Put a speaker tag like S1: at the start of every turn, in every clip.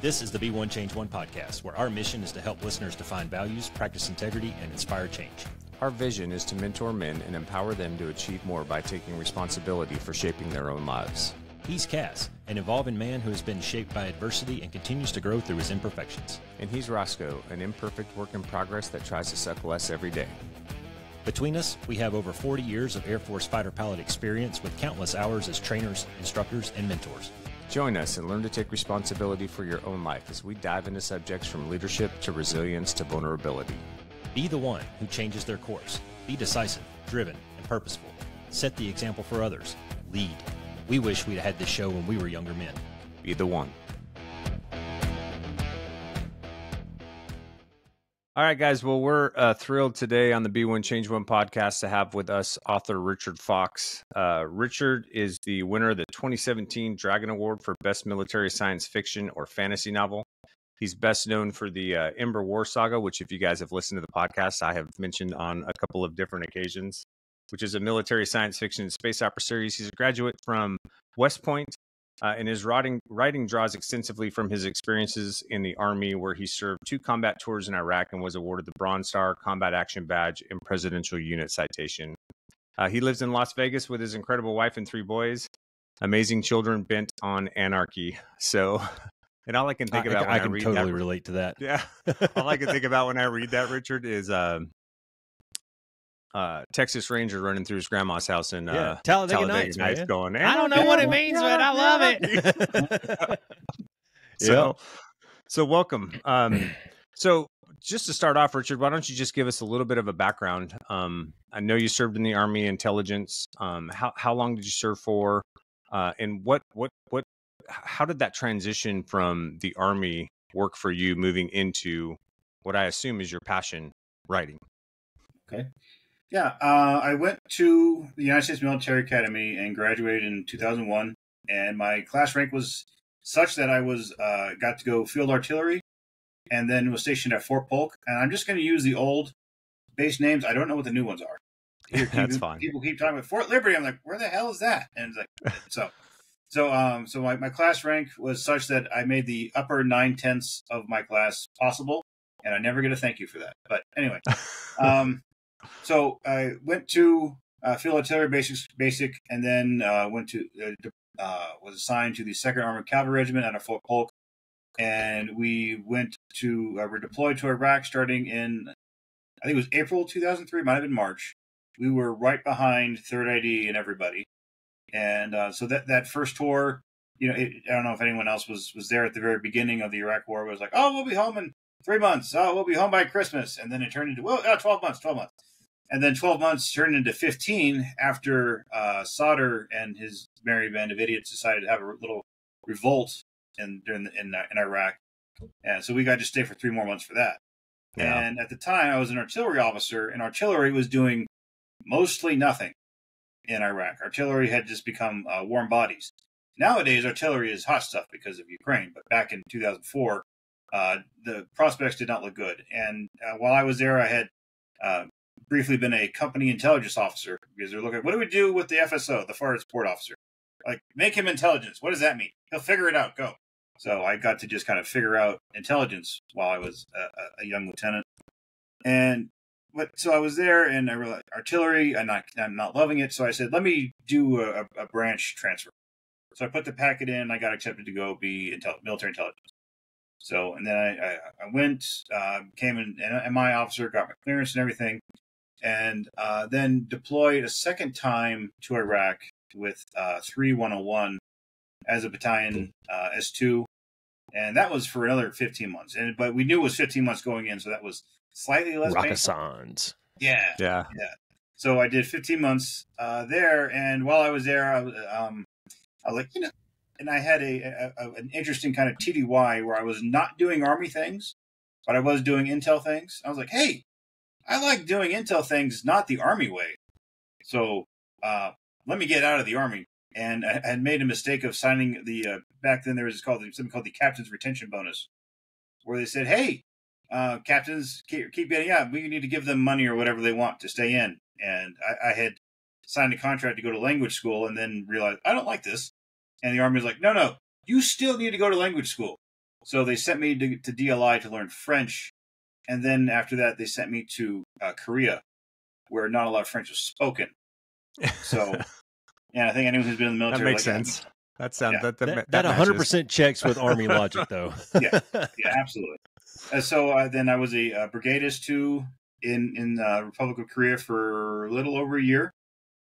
S1: This is the Be One Change One podcast, where our mission is to help listeners define values, practice integrity, and inspire change.
S2: Our vision is to mentor men and empower them to achieve more by taking responsibility for shaping their own lives.
S1: He's CAS, an evolving man who has been shaped by adversity and continues to grow through his imperfections.
S2: And he's Roscoe, an imperfect work in progress that tries to suck less every day.
S1: Between us, we have over 40 years of Air Force fighter pilot experience with countless hours as trainers, instructors, and mentors.
S2: Join us and learn to take responsibility for your own life as we dive into subjects from leadership to resilience to vulnerability.
S1: Be the one who changes their course. Be decisive, driven, and purposeful. Set the example for others. Lead. We wish we'd had this show when we were younger men.
S2: Be the one. All right, guys. Well, we're thrilled today on the Be One Change One podcast to have with us author Richard Fox. Richard is the winner of the 2017 Dragon Award for Best Military Science Fiction or Fantasy Novel. He's best known for the Ember War Saga, which if you guys have listened to the podcast, I have mentioned on a couple of different occasions, which is a military science fiction and space opera series. He's a graduate from West Point. And his writing draws extensively from his experiences in the Army, where he served 2 combat tours in Iraq and was awarded the Bronze Star Combat Action Badge and Presidential Unit Citation. He lives in Las Vegas with his incredible wife and 3 boys, amazing children bent on anarchy. So, and all I can think about when I read that... I can totally
S1: relate to that.
S2: Yeah. All I can think about when I read that, Richard, is... Texas Ranger running through his grandma's house in
S1: Talladega Nights,
S2: going,
S1: I don't know what it means, but I love it.
S2: So welcome. So just to start off, Richard, why don't you just give us a little bit of a background? I know you served in the Army intelligence. How long did you serve for? And how did that transition from the Army work for you moving into what I assume is your passion, writing?
S3: Okay. Yeah, I went to the United States Military Academy and graduated in 2001. And my class rank was such that I was got to go field artillery, and then was stationed at Fort Polk. And I'm just going to use the old base names. I don't know what the new ones are.
S2: That's fine.
S3: People keep talking about Fort Liberty. I'm like, where the hell is that? And it's like, so my class rank was such that I made the upper 9/10 of my class possible, and I never get a thank you for that. But anyway. So I went to field artillery basic, and then went to was assigned to the 2nd Armored Cavalry Regiment out of Fort Polk, and we were deployed to Iraq starting in, I think it was April 2003, might have been March. We were right behind 3rd ID and everybody, and so that first tour, I don't know if anyone else was there at the very beginning of the Iraq War. It was like, oh, we'll be home in 3 months. Oh, we'll be home by Christmas, and then it turned into 12 months. And then 12 months turned into 15 after Sadr and his merry band of idiots decided to have a little revolt in Iraq. And so we got to stay for 3 more months for that. Yeah. And at the time, I was an artillery officer, and artillery was doing mostly nothing in Iraq. Artillery had just become warm bodies. Nowadays, artillery is hot stuff because of Ukraine. But back in 2004, the prospects did not look good. And while I was there, I had... briefly been a company intelligence officer, because they're looking, what do we do with the FSO, the forward support officer? Like, make him intelligence. What does that mean? He'll figure it out. Go. So I got to just kind of figure out intelligence while I was a young lieutenant. So I was there, and I realized artillery, I'm not loving it. So I said, let me do a branch transfer. So I put the packet in. I got accepted to go be military intelligence. So, and then I went, came in, an MI officer, got my clearance and everything. And then deployed a second time to Iraq with 3101 as a battalion S2, and that was for another 15 months. But we knew it was 15 months going in, so that was slightly less painful. Yeah. So I did 15 months there, and while I was there, I was like, and I had an interesting kind of TDY where I was not doing Army things, but I was doing intel things. I was like, hey, I like doing intel things, not the Army way. So let me get out of the Army. And I had made a mistake of signing the, back then there was something called the Captain's Retention Bonus, where they said, hey, captains keep getting out. We need to give them money or whatever they want to stay in. And I had signed a contract to go to language school and then realized, I don't like this. And the Army was like, no, you still need to go to language school. So they sent me to DLI to learn French. And then after that, they sent me to Korea, where not a lot of French was spoken. So, yeah, I think anyone who's been in the military...
S2: That makes sense. That sounds...
S1: That 100% checks with Army logic, though.
S3: Yeah, absolutely. So then I was a brigadist too in the Republic of Korea for a little over a year.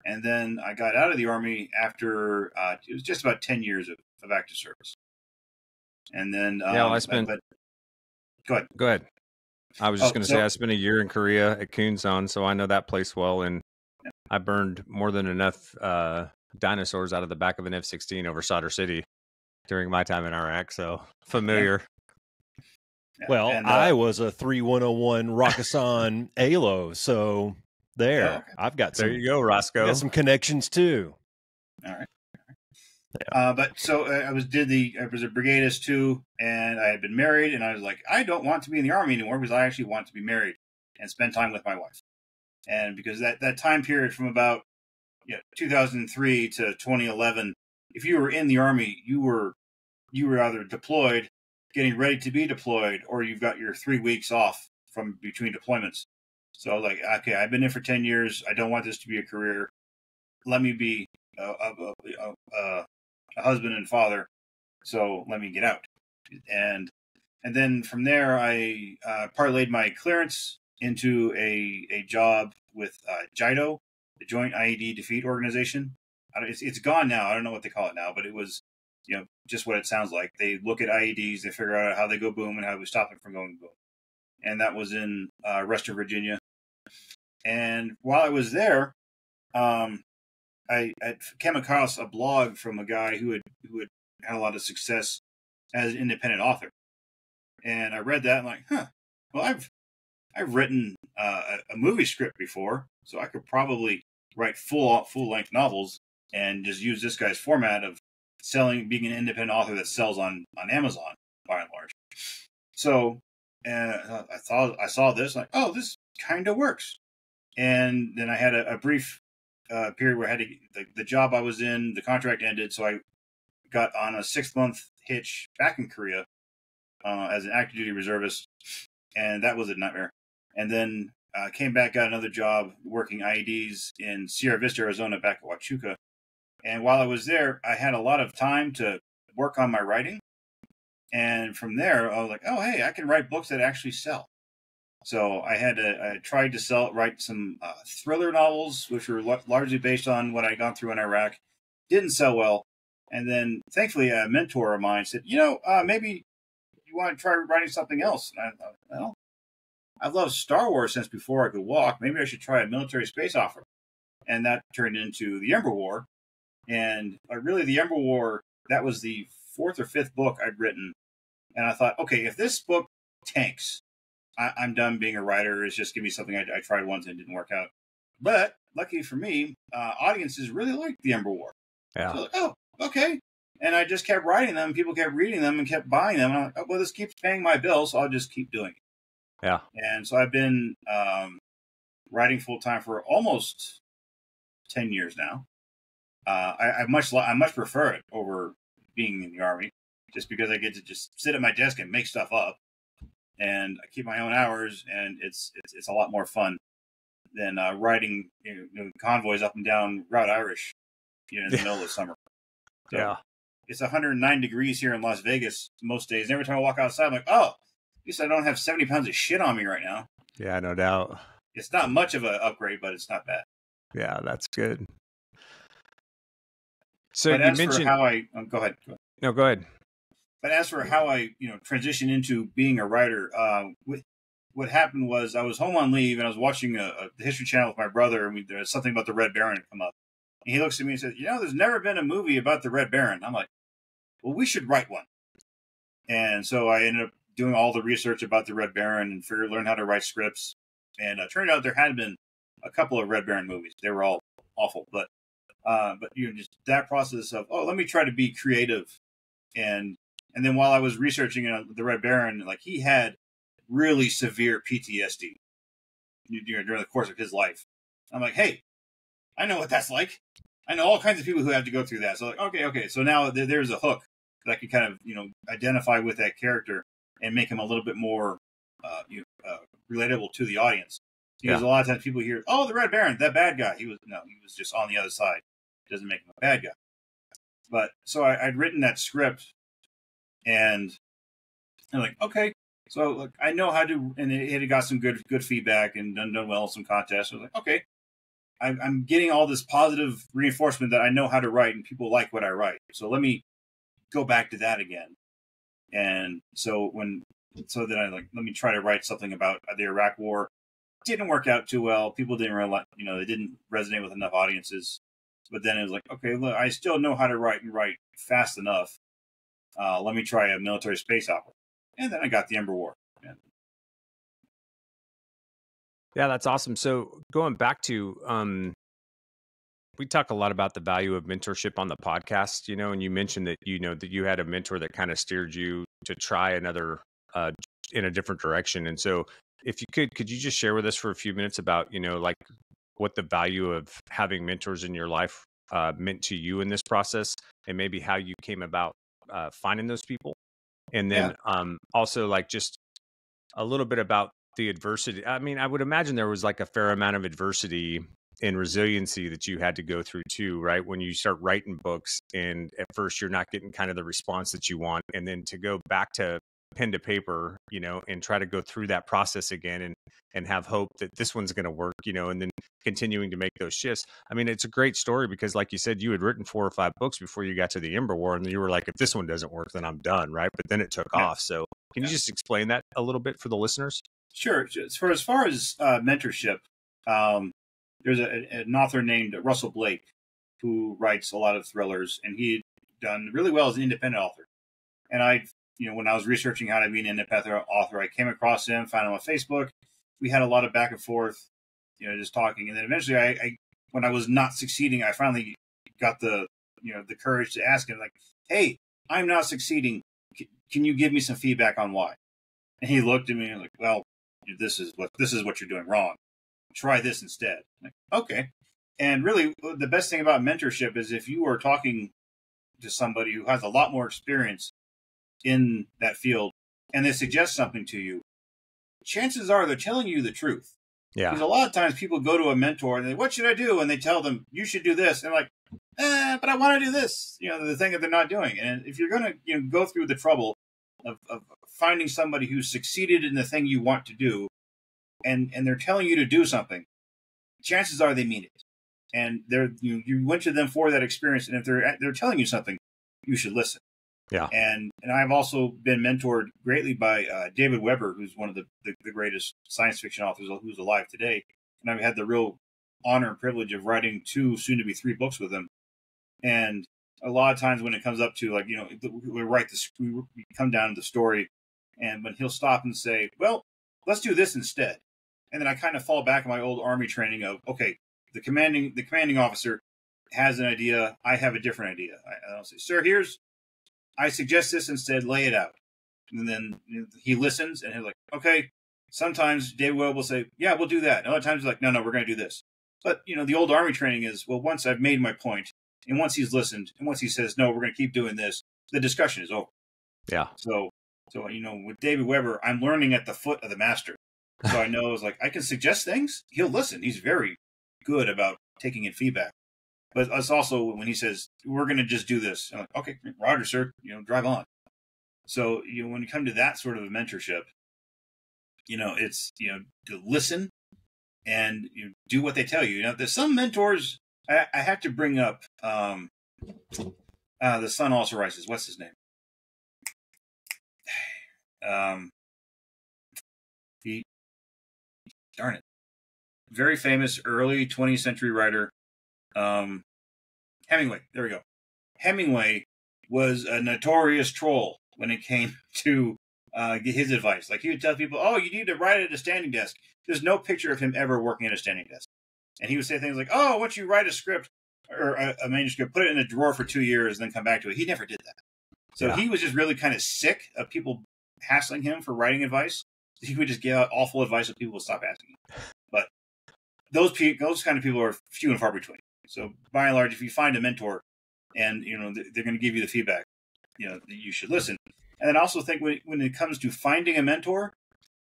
S3: And then I got out of the Army after it was just about 10 years of active service. And then...
S2: I spent...
S3: Go
S2: ahead. I was just going to say I spent a year in Korea at Kunsan, so I know that place well, and I burned more than enough dinosaurs out of the back of an F-16 over Sadr City during my time in Iraq, so familiar.
S1: Yeah. Well, I was a 3101 Rakkasan ALO, so I've got some...
S2: There you go, Roscoe.
S1: Got some connections, too.
S3: All right.
S1: Yeah.
S3: But so I was a brigadist too, and I had been married, and I was like, I don't want to be in the Army anymore because I actually want to be married and spend time with my wife. And because that time period from about 2003 to 2011, if you were in the Army, you were either deployed, getting ready to be deployed, or you've got your 3 weeks off from between deployments. So like, okay, I've been in for 10 years. I don't want this to be a career. Let me be a husband and father, so let me get out. And then from there, I parlayed my clearance into a job with JIDO, the Joint IED Defeat Organization. It's gone now. I don't know what they call it now, but it was just what it sounds like. They look at IEDs, they figure out how they go boom and how we stop it from going boom. And that was in Western Virginia. And while I was there, I came across a blog from a guy who had had a lot of success as an independent author, and I read that and I'm like, well, I've written a movie script before, so I could probably write full length novels and just use this guy's format of being an independent author that sells on Amazon by and large. So I saw this like, oh, this kind of works, and then I had a brief period where I had to, the job I was in, the contract ended, so I got on a 6-month hitch back in Korea as an active duty reservist, and that was a nightmare. And then came back, got another job working IEDs in Sierra Vista, Arizona, back at Huachuca. And while I was there, I had a lot of time to work on my writing. And from there, I was like, oh, hey, I can write books that actually sell. So I tried to write some thriller novels, which were largely based on what I'd gone through in Iraq. Didn't sell well. And then, thankfully, a mentor of mine said, maybe you want to try writing something else. And I thought, well, I've loved Star Wars since before I could walk. Maybe I should try a military space opera. And that turned into the Ember War. And really, the Ember War, that was the 4th or 5th book I'd written. And I thought, okay, if this book tanks, I'm done being a writer. It's just give me something I tried once and it didn't work out. But lucky for me, audiences really liked the Ember War.
S2: Yeah.
S3: So like, oh, okay. And I just kept writing them. People kept reading them and kept buying them. And I'm like, oh, well, this keeps paying my bills, so I'll just keep doing it.
S2: Yeah.
S3: And so I've been writing full time for almost 10 years now. I much prefer it over being in the Army, just because I get to just sit at my desk and make stuff up. And I keep my own hours, and it's a lot more fun than riding convoys up and down Route Irish in the middle of summer. So
S2: yeah,
S3: it's 109 degrees here in Las Vegas most days. And every time I walk outside, I'm like, oh, at least I don't have 70 pounds of shit on me right now.
S2: Yeah, no doubt.
S3: It's not much of an upgrade, but it's not bad.
S2: Yeah, that's good. So
S3: but
S2: you mentioned
S3: how I go ahead.
S2: No, go ahead.
S3: But as for how I, transitioned into being a writer, what happened was I was home on leave and I was watching the History Channel with my brother, and there was something about the Red Baron come up. And he looks at me and says, there's never been a movie about the Red Baron. I'm like, well, we should write one. And so I ended up doing all the research about the Red Baron and learn how to write scripts. And it turned out there had been a couple of Red Baron movies. They were all awful, but just that process of, let me try to be creative. And then while I was researching the Red Baron, like, he had really severe PTSD during the course of his life. I'm like, hey, I know what that's like. I know all kinds of people who have to go through that. So like, okay. So now there's a hook that I could kind of, identify with that character and make him a little bit more relatable to the audience. Because a lot of times people hear, oh, the Red Baron, that bad guy. He was just on the other side. It doesn't make him a bad guy. But so I'd written that script, and I'm like, okay, so like, I know how to, and it had got some good feedback and done well in some contests. I was like, okay, I'm getting all this positive reinforcement that I know how to write and people like what I write. So let me go back to that again. And so then I let me try to write something about the Iraq War. Didn't work out too well. People didn't realize, they didn't resonate with enough audiences. But then it was like, okay, look, I still know how to write and write fast enough. Let me try a military space opera. And then I got the Ember War.
S2: Yeah, that's awesome. So going back to, we talk a lot about the value of mentorship on the podcast, and you mentioned that, that you had a mentor that kind of steered you to try another, in a different direction. And so if you could you just share with us for a few minutes about, like what the value of having mentors in your life meant to you in this process, and maybe how you came about finding those people? And then also like just a little bit about the adversity. I mean, I would imagine there was like a fair amount of adversity and resiliency that you had to go through too, right? When you start writing books and at first you're not getting kind of the response that you want. And then to go back to pen to paper, and try to go through that process again and have hope that this one's going to work, and then continuing to make those shifts. I mean, it's a great story because like you said, you had written 4 or 5 books before you got to the Ember War, and you were like, if this one doesn't work, then I'm done. Right. But then it took off. So can you just explain that a little bit for the listeners?
S3: Sure. As far as mentorship, there's an author named Russell Blake who writes a lot of thrillers, and he'd done really well as an independent author. And when I was researching how to be an independent author, I came across him, found him on Facebook. We had a lot of back and forth, just talking. And then eventually I when I was not succeeding, I finally got the courage to ask him, like, hey, I'm not succeeding. Can you give me some feedback on why? And he looked at me and like, well, this is what you're doing wrong. Try this instead. Like, okay. And really the best thing about mentorship is if you are talking to somebody who has a lot more experience in that field and they suggest something to you, chances are they're telling you the truth.
S2: Yeah.
S3: Because a lot of times people go to a mentor and they, what should I do? And they tell them, you should do this. And they're like, but I want to do this, the thing that they're not doing. And if you're going to go through the trouble of finding somebody who's succeeded in the thing you want to do, and they're telling you to do something, chances are they mean it. And you went to them for that experience. And if they're telling you something, you should listen.
S2: Yeah.
S3: And I've also been mentored greatly by David Weber, who's one of the greatest science fiction authors who's alive today. And I've had the real honor and privilege of writing 2, soon to be 3 books with him. And a lot of times when it comes up to we come down to the story, and when he'll stop and say, well, let's do this instead. And then I kind of fall back on my old Army training of, okay, the commanding officer has an idea. I have a different idea. I'll say, sir, I suggest this instead, lay it out. And then he listens and he's like, okay. Sometimes David Webb will say, yeah, we'll do that. And other times he's like, no, we're going to do this. But, the old Army training is, well, once I've made my point and once he's listened and once he says, no, we're going to keep doing this, the discussion is over.
S2: Yeah.
S3: So, with David Weber, I'm learning at the foot of the master. So I know it's like, I can suggest things. He'll listen. He's very good about taking in feedback. But it's also when he says, we're going to just do this. I'm like, okay, Roger, sir, drive on. So, when you come to that sort of a mentorship, it's, to listen and do what they tell you. There's some mentors I have to bring up. The Sun Also Rises. What's his name? Darn it. Very famous early 20th century writer. Hemingway. There we go. Hemingway was a notorious troll when it came to get his advice. Like, he would tell people, oh, you need to write at a standing desk. There's no picture of him ever working at a standing desk. And he would say things like, oh, once you write a script or a manuscript, put it in a drawer for 2 years and then come back to it. He never did that. So He was just really kind of sick of people hassling him for writing advice. He would just give out awful advice so people would stop asking him. But those kind of people are few and far between. So by and large, if you find a mentor and they're going to give you the feedback, that you should listen. And then also think when it comes to finding a mentor,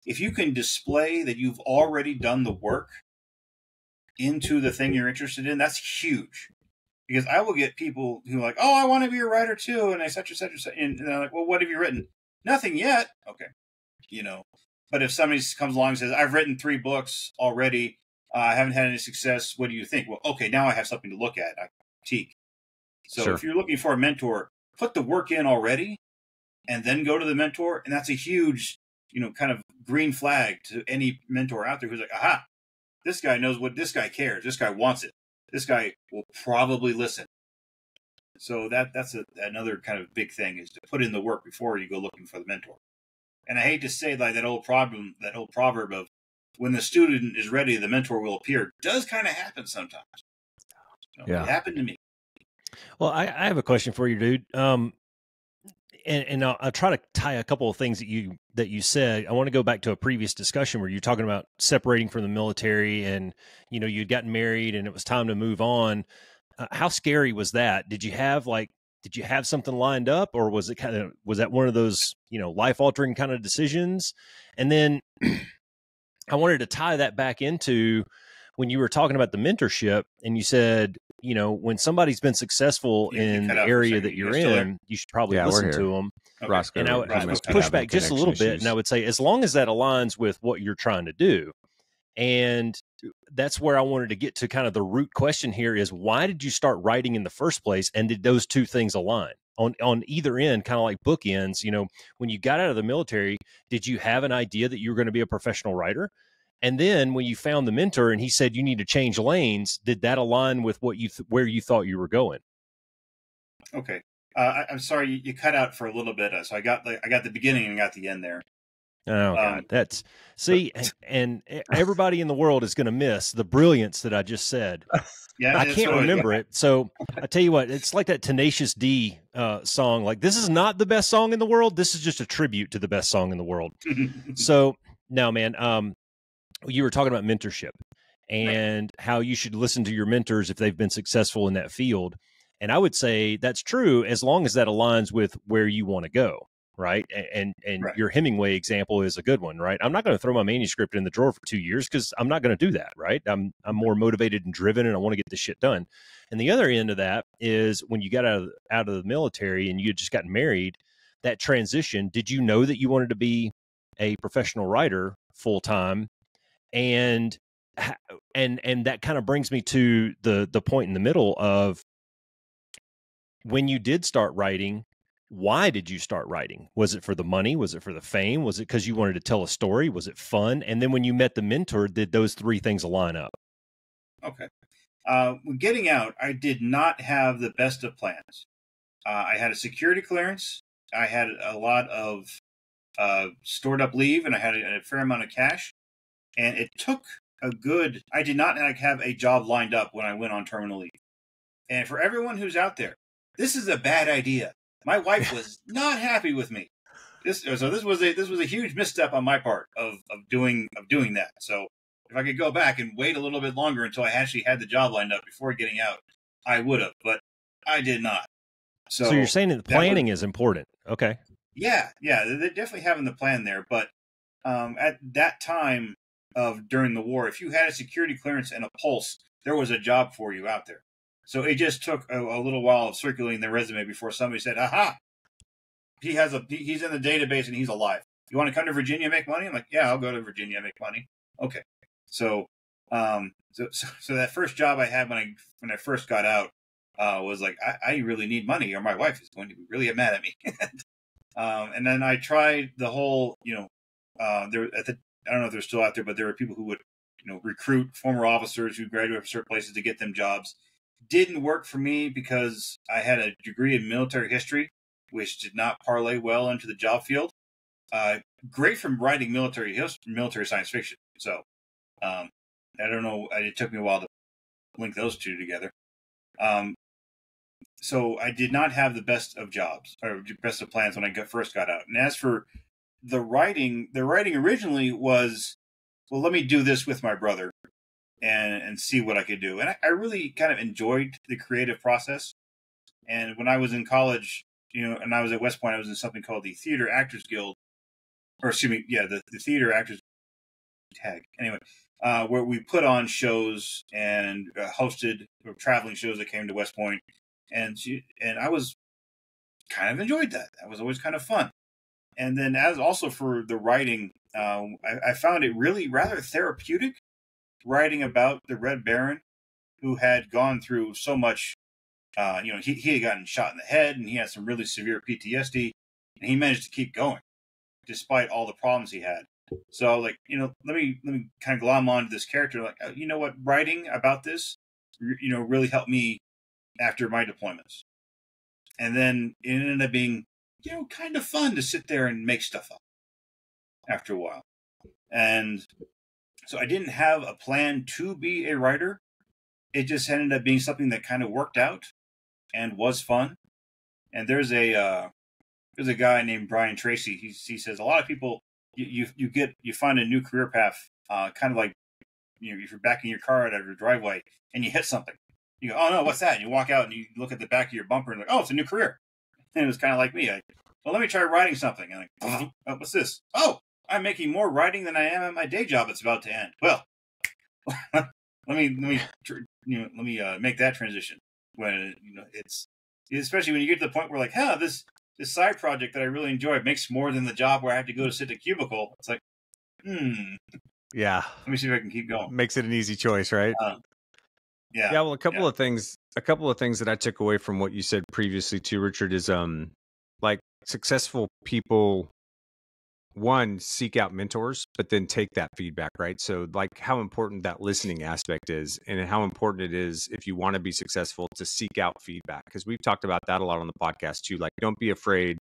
S3: if you can display that you've already done the work into the thing you're interested in, that's huge. Because I will get people who are like, oh, I want to be a writer too, and I such and such and such, and they're like, well, what have you written? Nothing yet. Okay, But if somebody comes along and says, I've written 3 books already, I haven't had any success. What do you think? Well, okay, now I have something to look at. I critique. So
S2: Sure.
S3: if you're looking for a mentor, put the work in already, and then go to the mentor, and that's a huge, kind of green flag to any mentor out there who's like, aha, this guy knows what this guy cares. This guy wants it. This guy will probably listen. So that's another kind of big thing, is to put in the work before you go looking for the mentor. And I hate to say like that old proverb of when the student is ready, the mentor will appear, does kind of happen sometimes.
S2: Yeah.
S3: It happened to me.
S1: Well, I have a question for you, dude. And I'll try to tie a couple of things that you said. I want to go back to a previous discussion where you're talking about separating from the military, and you'd gotten married and it was time to move on. How scary was that? Did you have something lined up, or was that one of those life altering kind of decisions? And then I wanted to tie that back into when you were talking about the mentorship, and you said, when somebody's been successful in the area that you're in, you should probably listen to them.
S3: Okay.
S2: Roscoe,
S1: And I would push back just a little bit, and I would say, as long as that aligns with what you're trying to do. And that's where I wanted to get to kind of the root question here is, why did you start writing in the first place? And did those two things align on either end, kind of like bookends? When you got out of the military, did you have an idea that you were going to be a professional writer? And then when you found the mentor and he said you need to change lanes, did that align with what where you thought you were going?
S3: Okay. I'm sorry, you cut out for a little bit. So I got the beginning and got the end there.
S1: Oh, God. And everybody in the world is going to miss the brilliance that I just said.
S3: Yeah,
S1: I can't remember it. So I tell you what, it's like that Tenacious D song. Like, this is not the best song in the world. This is just a tribute to the best song in the world. So now, man, you were talking about mentorship and how you should listen to your mentors if they've been successful in that field. And I would say that's true as long as that aligns with where you want to go. Right. And
S3: Right.
S1: Your Hemingway example is a good one, right? I'm not going to throw my manuscript in the drawer for 2 years because I'm not going to do that. Right. I'm more motivated and driven, and I want to get this shit done. And the other end of that is when you got out of the military and you had just gotten married, that transition, did you know that you wanted to be a professional writer full time? And that kind of brings me to the point in the middle of when you did start writing. Why did you start writing? Was it for the money? Was it for the fame? Was it because you wanted to tell a story? Was it fun? And then when you met the mentor, did those 3 things align up?
S3: Okay. When getting out, I did not have the best of plans. I had a security clearance. I had a lot of stored up leave, and I had a fair amount of cash. And it took I did not have a job lined up when I went on terminal leave. And for everyone who's out there, this is a bad idea. My wife was not happy with me. This was a huge misstep on my part of doing that. So if I could go back and wait a little bit longer until I actually had the job lined up before getting out, I would have, but I did not. So
S1: you're saying that planning is important. Okay.
S3: Yeah, they're definitely having the plan there. But at that time during the war, if you had a security clearance and a pulse, there was a job for you out there. So it just took a little while of circulating the resume before somebody said, aha, he's in the database and he's alive. You want to come to Virginia and make money? I'm like, yeah, I'll go to Virginia and make money. Okay. So that first job I had when I first got out was like, I really need money or my wife is going to be really mad at me. And then I tried the whole, I don't know if they're still out there, but there were people who would, recruit former officers who graduated from certain places to get them jobs. Didn't work for me because I had a degree in military history, which did not parlay well into the job field. Great from writing military science fiction. So I don't know. It took me a while to link those two together. So I did not have the best of jobs or best of plans when I first got out. And as for the writing originally was, well, let me do this with my brother and see what I could do. And I really kind of enjoyed the creative process. And when I was in college, and I was at West Point. I was in something called the Theater Actors Guild, or excuse me, yeah, the Theater Actors Tag. Anyway, where we put on shows and hosted traveling shows that came to West Point, and I was kind of enjoyed that. That was always kind of fun. And then as also for the writing, I found it really rather therapeutic writing about the Red Baron, who had gone through so much. He had gotten shot in the head, and he had some really severe PTSD, and he managed to keep going despite all the problems he had. So, like, let me kind of glom onto this character. Like, you know what, writing about this, really helped me after my deployments. And then it ended up being, kind of fun to sit there and make stuff up after a while. And so I didn't have a plan to be a writer. It just ended up being something that kind of worked out and was fun. And there's a guy named Brian Tracy. He says a lot of people, you find a new career path, kind of like, if you're backing your car out of your driveway and you hit something, you go, oh no, what's that? And you walk out and you look at the back of your bumper and like, oh, it's a new career. And it was kind of like me. Well, let me try writing something. And like, oh, what's this? Oh, I'm making more writing than I am at my day job. It's about to end. Well, let me make that transition. When it's especially when you get to the point where like, this side project that I really enjoy makes more than the job where I have to go to sit at a cubicle. It's like,
S2: yeah.
S3: Let me see if I can keep going.
S2: Makes it an easy choice, right?
S3: Yeah.
S2: Yeah. Well, a couple of things that I took away from what you said previously too, Richard, is like successful people, one, seek out mentors, but then take that feedback, right? So like how important that listening aspect is, and how important it is if you want to be successful to seek out feedback. Because we've talked about that a lot on the podcast too. Like, don't be afraid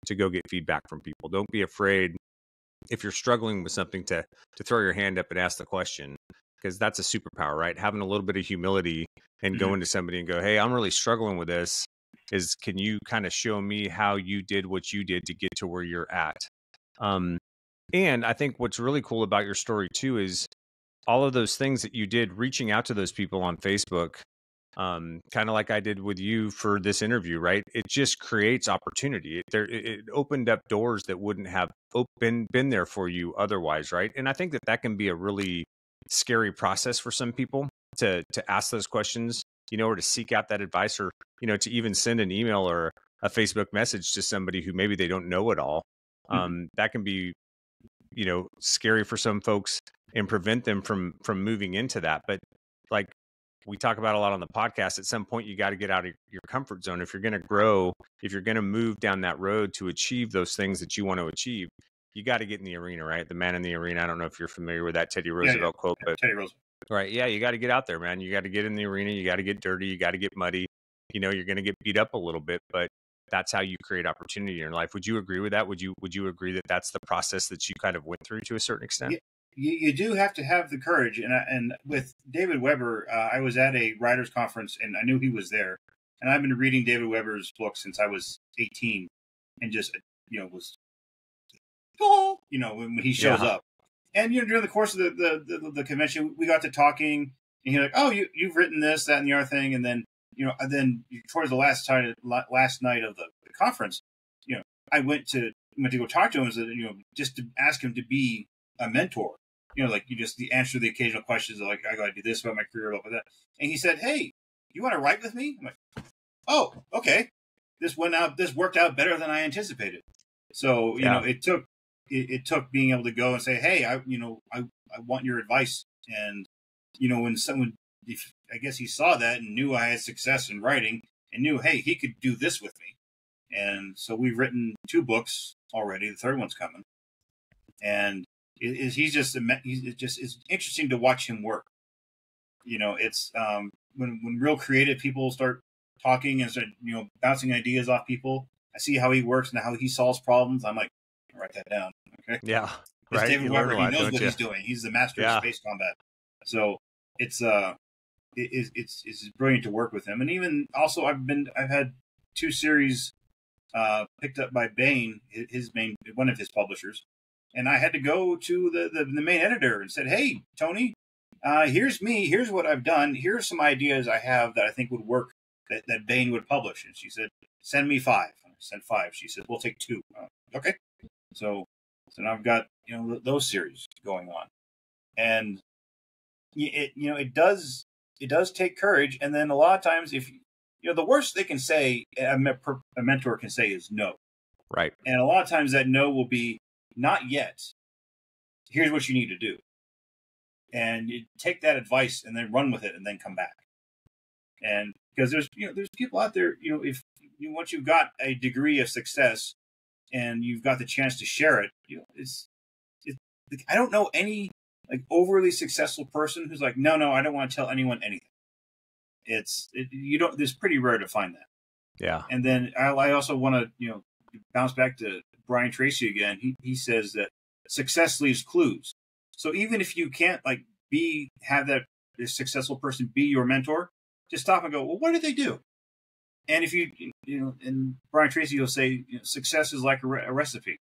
S2: to go get feedback from people. Don't be afraid if you're struggling with something to throw your hand up and ask the question, because that's a superpower, right? Having a little bit of humility and go into somebody and go, hey, I'm really struggling with this. Can you kind of show me how you did what you did to get to where you're at? And I think what's really cool about your story too is all of those things that you did, reaching out to those people on Facebook, kind of like I did with you for this interview, right? It just creates opportunity. It opened up doors that wouldn't have been there for you otherwise, right? And I think that can be a really scary process for some people to ask those questions, or to seek out that advice, or to even send an email or a Facebook message to somebody who maybe they don't know at all. That can be, scary for some folks and prevent them from moving into that. But like we talk about a lot on the podcast, at some point you got to get out of your comfort zone. If you're going to grow, if you're going to move down that road to achieve those things that you want to achieve, you got to get in the arena, right? The man in the arena. I don't know if you're familiar with that Teddy Roosevelt quote, but
S3: Teddy Roosevelt.
S2: Right. Yeah. You got to get out there, man. You got to get in the arena. You got to get dirty. You got to get muddy. You're going to get beat up a little bit, but that's how you create opportunity in your life. Would you agree with that? Would you agree that that's the process that you kind of went through to a certain extent?
S3: You do have to have the courage. And with David Weber, I was at a writers conference and I knew he was there. And I've been reading David Weber's book since I was 18 and just, when he shows up. And, during the course of the convention, we got to talking and he's like, oh, you've written this, that, and the other thing. And then, towards the last night of the conference, I went to go talk to him and said, just to ask him to be a mentor. Like you just answer the occasional questions like, I got to do this about my career, blah, blah, blah. And he said, hey, you want to write with me? I'm like, oh, okay. This worked out better than I anticipated. So, it took being able to go and say, hey, I want your advice. And, when someone, I guess he saw that and knew I had success in writing and knew, hey, he could do this with me. And so we've written 2 books already. The third one's coming. And it's interesting to watch him work. It's when real creative people start talking and start, bouncing ideas off people. I see how he works and how he solves problems. I'm like, write that down. Okay.
S2: Yeah.
S3: It's
S2: right.
S3: David Weber. He knows what he's doing. He's the master of space combat. So it's brilliant to work with him. And even also I've had 2 series picked up by Bain, one of his publishers. And I had to go to the main editor and said, hey, Tony, here's me. Here's what I've done. Here's some ideas I have that I think would work that Bain would publish. And she said, send me 5. sent 5. She said, we'll take 2. Okay. So now I've got, those series going on. And it does take courage. And then a lot of times, if the worst they can say, a mentor can say, is no.
S2: Right.
S3: And a lot of times that no will be, not yet. Here's what you need to do. And you take that advice and then run with it and then come back. And because there's people out there, if once you've got a degree of success and you've got the chance to share it, I don't know any like overly successful person who's like, no, I don't want to tell anyone anything. It's pretty rare to find that.
S2: Yeah.
S3: And then I also want to, bounce back to Brian Tracy again. He says that success leaves clues. So even if you can't have that successful person be your mentor, just stop and go, well, what did they do? And if and Brian Tracy will say, success is like a recipe.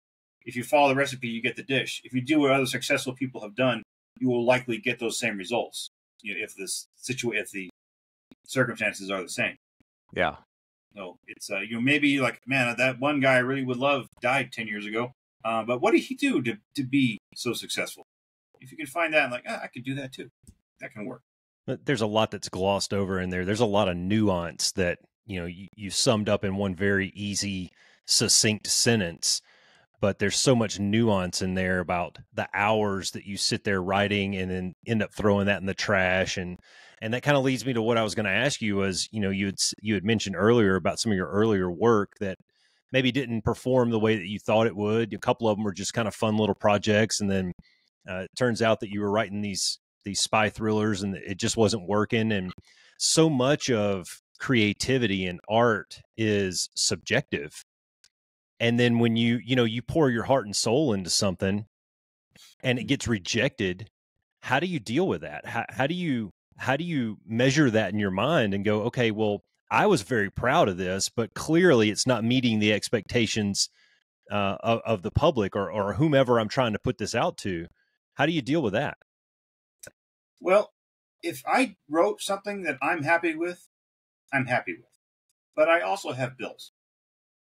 S3: If you follow the recipe, you get the dish. If you do what other successful people have done, you will likely get those same results. If the circumstances are the same.
S2: Yeah.
S3: So it's maybe like, man, that one guy I really would love died 10 years ago. But what did he do to be so successful? If you can find that, I could do that too. That can work.
S1: But there's a lot that's glossed over in there. There's a lot of nuance that, you summed up in one very easy, succinct sentence. But there's so much nuance in there about the hours that you sit there writing and then end up throwing that in the trash. And that kind of leads me to what I was going to ask you was, you had mentioned earlier about some of your earlier work that maybe didn't perform the way that you thought it would. A couple of them were just kind of fun little projects. And then it turns out that you were writing these spy thrillers and it just wasn't working. And so much of creativity and art is subjective. And then when you pour your heart and soul into something and it gets rejected, how do you deal with that? How do you measure that in your mind and go, okay, well, I was very proud of this, but clearly it's not meeting the expectations of the public or whomever I'm trying to put this out to. How do you deal with that?
S3: Well, if I wrote something that I'm happy with, I'm happy with. But I also have bills.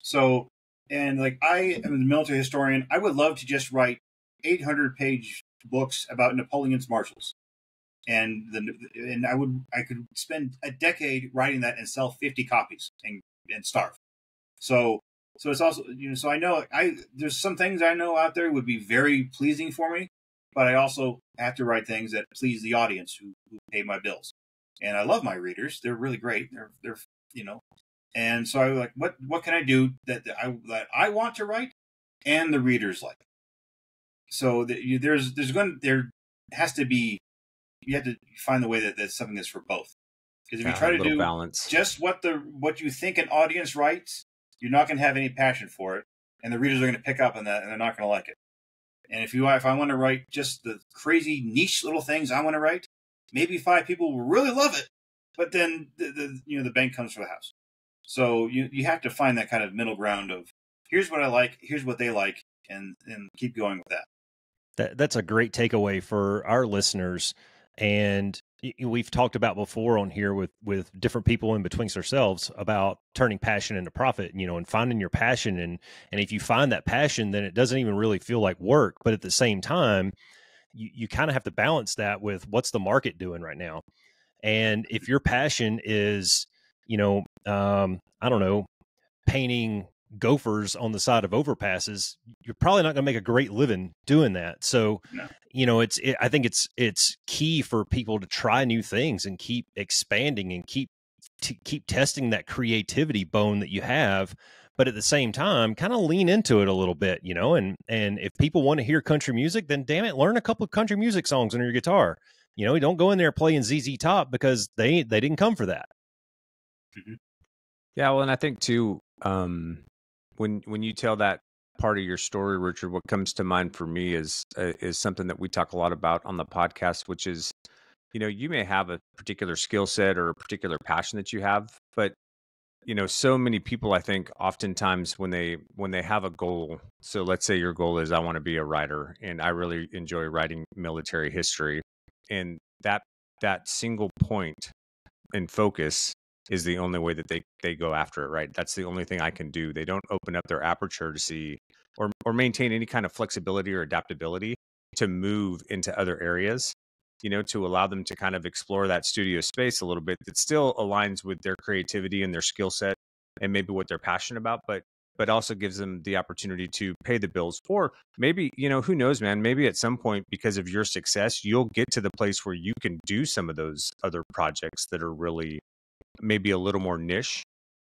S3: So, and I am a military historian, I would love to just write 800-page books about Napoleon's marshals. And I could spend a decade writing that and sell 50 copies and starve. So it's also, so I know there's some things I know out there would be very pleasing for me, but I also have to write things that please the audience who pay my bills. And I love my readers. They're really great. They're and so I was like, what can I do that I want to write and the readers like? So there has to be, you have to find the way that something that's for both. Because if you try to do balance, just what you think an audience writes, you're not going to have any passion for it, and the readers are going to pick up on that, and they're not going to like it. And if I want to write just the crazy niche little things I want to write, maybe 5 people will really love it, but then the bank comes for the house. So you have to find that kind of middle ground of here's what I like, here's what they like, and keep going with that.
S1: That's a great takeaway for our listeners. And we've talked about before on here with different people in betwixt ourselves about turning passion into profit, and finding your passion. And if you find that passion, then it doesn't even really feel like work. But at the same time, you kind of have to balance that with what's the market doing right now. And if your passion is, I don't know, painting gophers on the side of overpasses, you're probably not going to make a great living doing that. So, no. I think it's key for people to try new things and keep expanding and keep testing that creativity bone that you have. But at the same time, kind of lean into it a little bit, and if people want to hear country music, then damn it, learn a couple of country music songs on your guitar. Don't go in there playing ZZ Top because they didn't come for that.
S2: Mm-hmm. Yeah, well, and I think too, when you tell that part of your story, Richard, what comes to mind for me is something that we talk a lot about on the podcast, which is, you may have a particular skill set or a particular passion that you have, but so many people, I think, oftentimes when they have a goal. So let's say your goal is I want to be a writer, and I really enjoy writing military history, and that single point and focus is the only way that they go after it, right? That's the only thing I can do. They don't open up their aperture to see or maintain any kind of flexibility or adaptability to move into other areas, to allow them to kind of explore that studio space a little bit that still aligns with their creativity and their skill set and maybe what they're passionate about, but also gives them the opportunity to pay the bills. Or maybe, who knows, man, maybe at some point, because of your success, you'll get to the place where you can do some of those other projects that are really maybe a little more niche,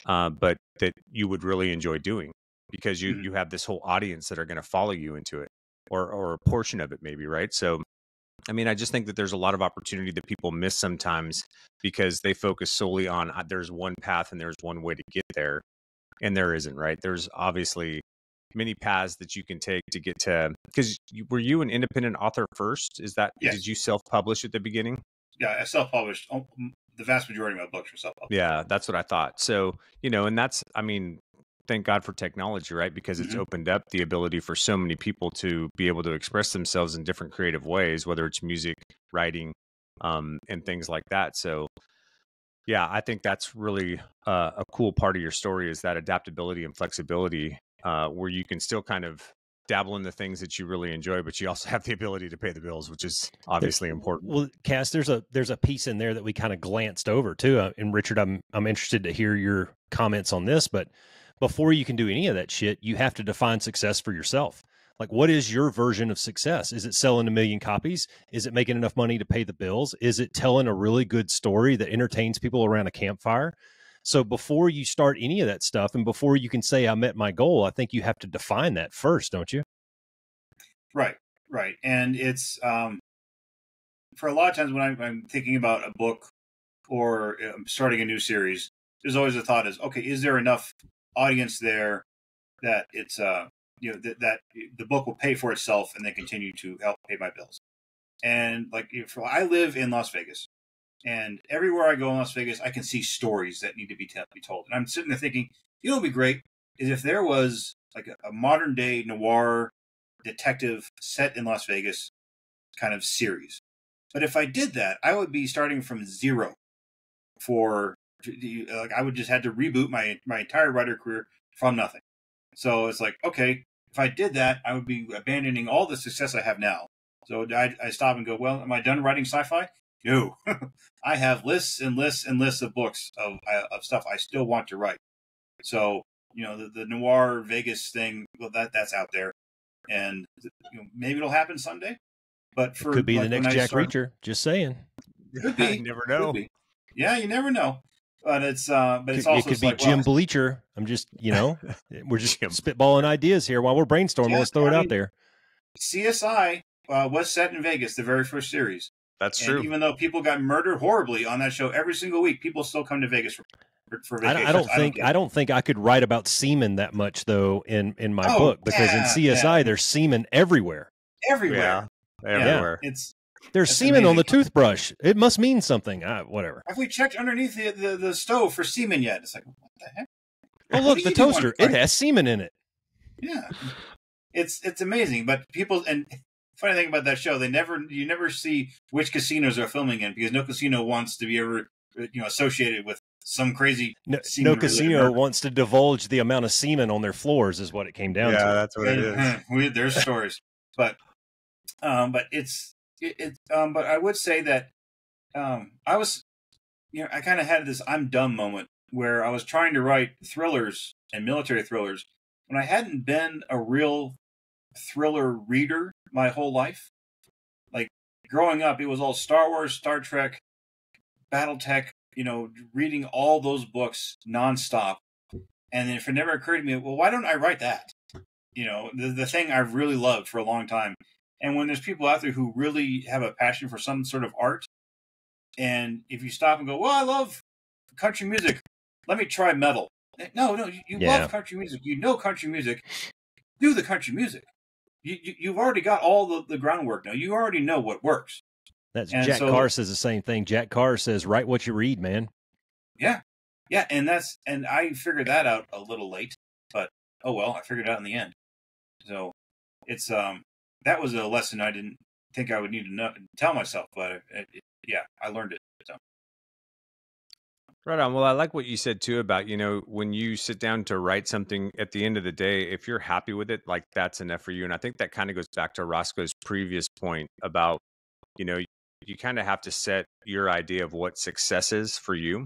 S2: but that you would really enjoy doing because you have this whole audience that are going to follow you into it, or a portion of it maybe, right? So, I mean, I just think that there's a lot of opportunity that people miss sometimes because they focus solely on there's one path and there's one way to get there, and there isn't, right? There's obviously many paths that you can take to get to, because were you an independent author first?
S3: Yes.
S2: Did you self-publish at the beginning?
S3: Yeah, I self-published. The vast majority of my books were self-published.
S2: Yeah, that's what I thought. So, and that's, I mean, thank God for technology, right? Because it's opened up the ability for so many people to be able to express themselves in different creative ways, whether it's music, writing, and things like that. So, yeah, I think that's really a cool part of your story is that adaptability and flexibility, where you can still kind of dabble in the things that you really enjoy, but you also have the ability to pay the bills, which is obviously important.
S1: Well, Cass, there's a piece in there that we kind of glanced over too. And Richard, I'm interested to hear your comments on this, but before you can do any of that shit, you have to define success for yourself. Like, what is your version of success? Is it selling 1 million copies? Is it making enough money to pay the bills? Is it telling a really good story that entertains people around a campfire? So before you start any of that stuff and before you can say I met my goal, I think you have to define that first, don't you?
S3: Right. And it's for a lot of times when I'm thinking about a book or starting a new series, there's always a thought is, okay, is there enough audience there that it's that the book will pay for itself and then continue to help pay my bills. And like I live in Las Vegas, and everywhere I go in Las Vegas, I can see stories that need to be told. And I'm sitting there thinking, what would be great is if there was like a modern day noir detective set in Las Vegas kind of series. But if I did that, I would be starting from zero I would just had to reboot my entire writer career from nothing. So it's like, okay, if I did that, I would be abandoning all the success I have now. So I stop and go, well, am I done writing sci-fi? No. I have lists and lists and lists of books of stuff I still want to write. So, the noir Vegas thing, well, that's out there. And maybe it'll happen someday. But
S1: it could be the next Jack Reacher, just saying.
S3: Could be.
S2: You never know.
S3: Yeah, you never know. But it's also
S1: it could be Jim Bleacher. I'm just, we're just spitballing ideas here while we're brainstorming. Let's throw it out there.
S3: CSI was set in Vegas, the very first series.
S2: That's true.
S3: Even though people got murdered horribly on that show every single week, people still come to Vegas for vacation.
S1: I don't think I could write about semen that much though in my book, because in CSI there's semen everywhere.
S3: Everywhere.
S1: There's semen on the toothbrush. It must mean something. Whatever.
S3: Have we checked underneath the stove for semen yet? It's like, what the heck?
S1: Oh, look, the toaster. It has semen in it.
S3: Yeah. It's amazing. But people, and funny thing about that show, you never see which casinos they're filming in, because no casino wants to be ever associated with some crazy.
S1: No casino wants to divulge the amount of semen on their floors, is what it came down to.
S2: Yeah, that's what it is.
S3: There's stories, but it's. But I would say that I was, I kind of had this I'm dumb moment where I was trying to write thrillers and military thrillers when I hadn't been a real thriller reader my whole life. Like growing up, it was all Star Wars, Star Trek, BattleTech, reading all those books nonstop. And if it never occurred to me, well, why don't I write that? The thing I've really loved for a long time. And when there's people out there who really have a passion for some sort of art, and if you stop and go, well, I love country music, let me try metal. No, you love country music. You know country music. Do the country music. You've already got all the groundwork now. You already know what works.
S1: Jack Carr says the same thing. Jack Carr says, write what you read, man.
S3: Yeah. Yeah, and I figured that out a little late, but oh well, I figured it out in the end. So it's that was a lesson I didn't think I would need to tell myself, but I learned it. So.
S2: Right on. Well, I like what you said too about, when you sit down to write something at the end of the day, if you're happy with it, like that's enough for you. And I think that kind of goes back to Roscoe's previous point about, you know, you kind of have to set your idea of what success is for you,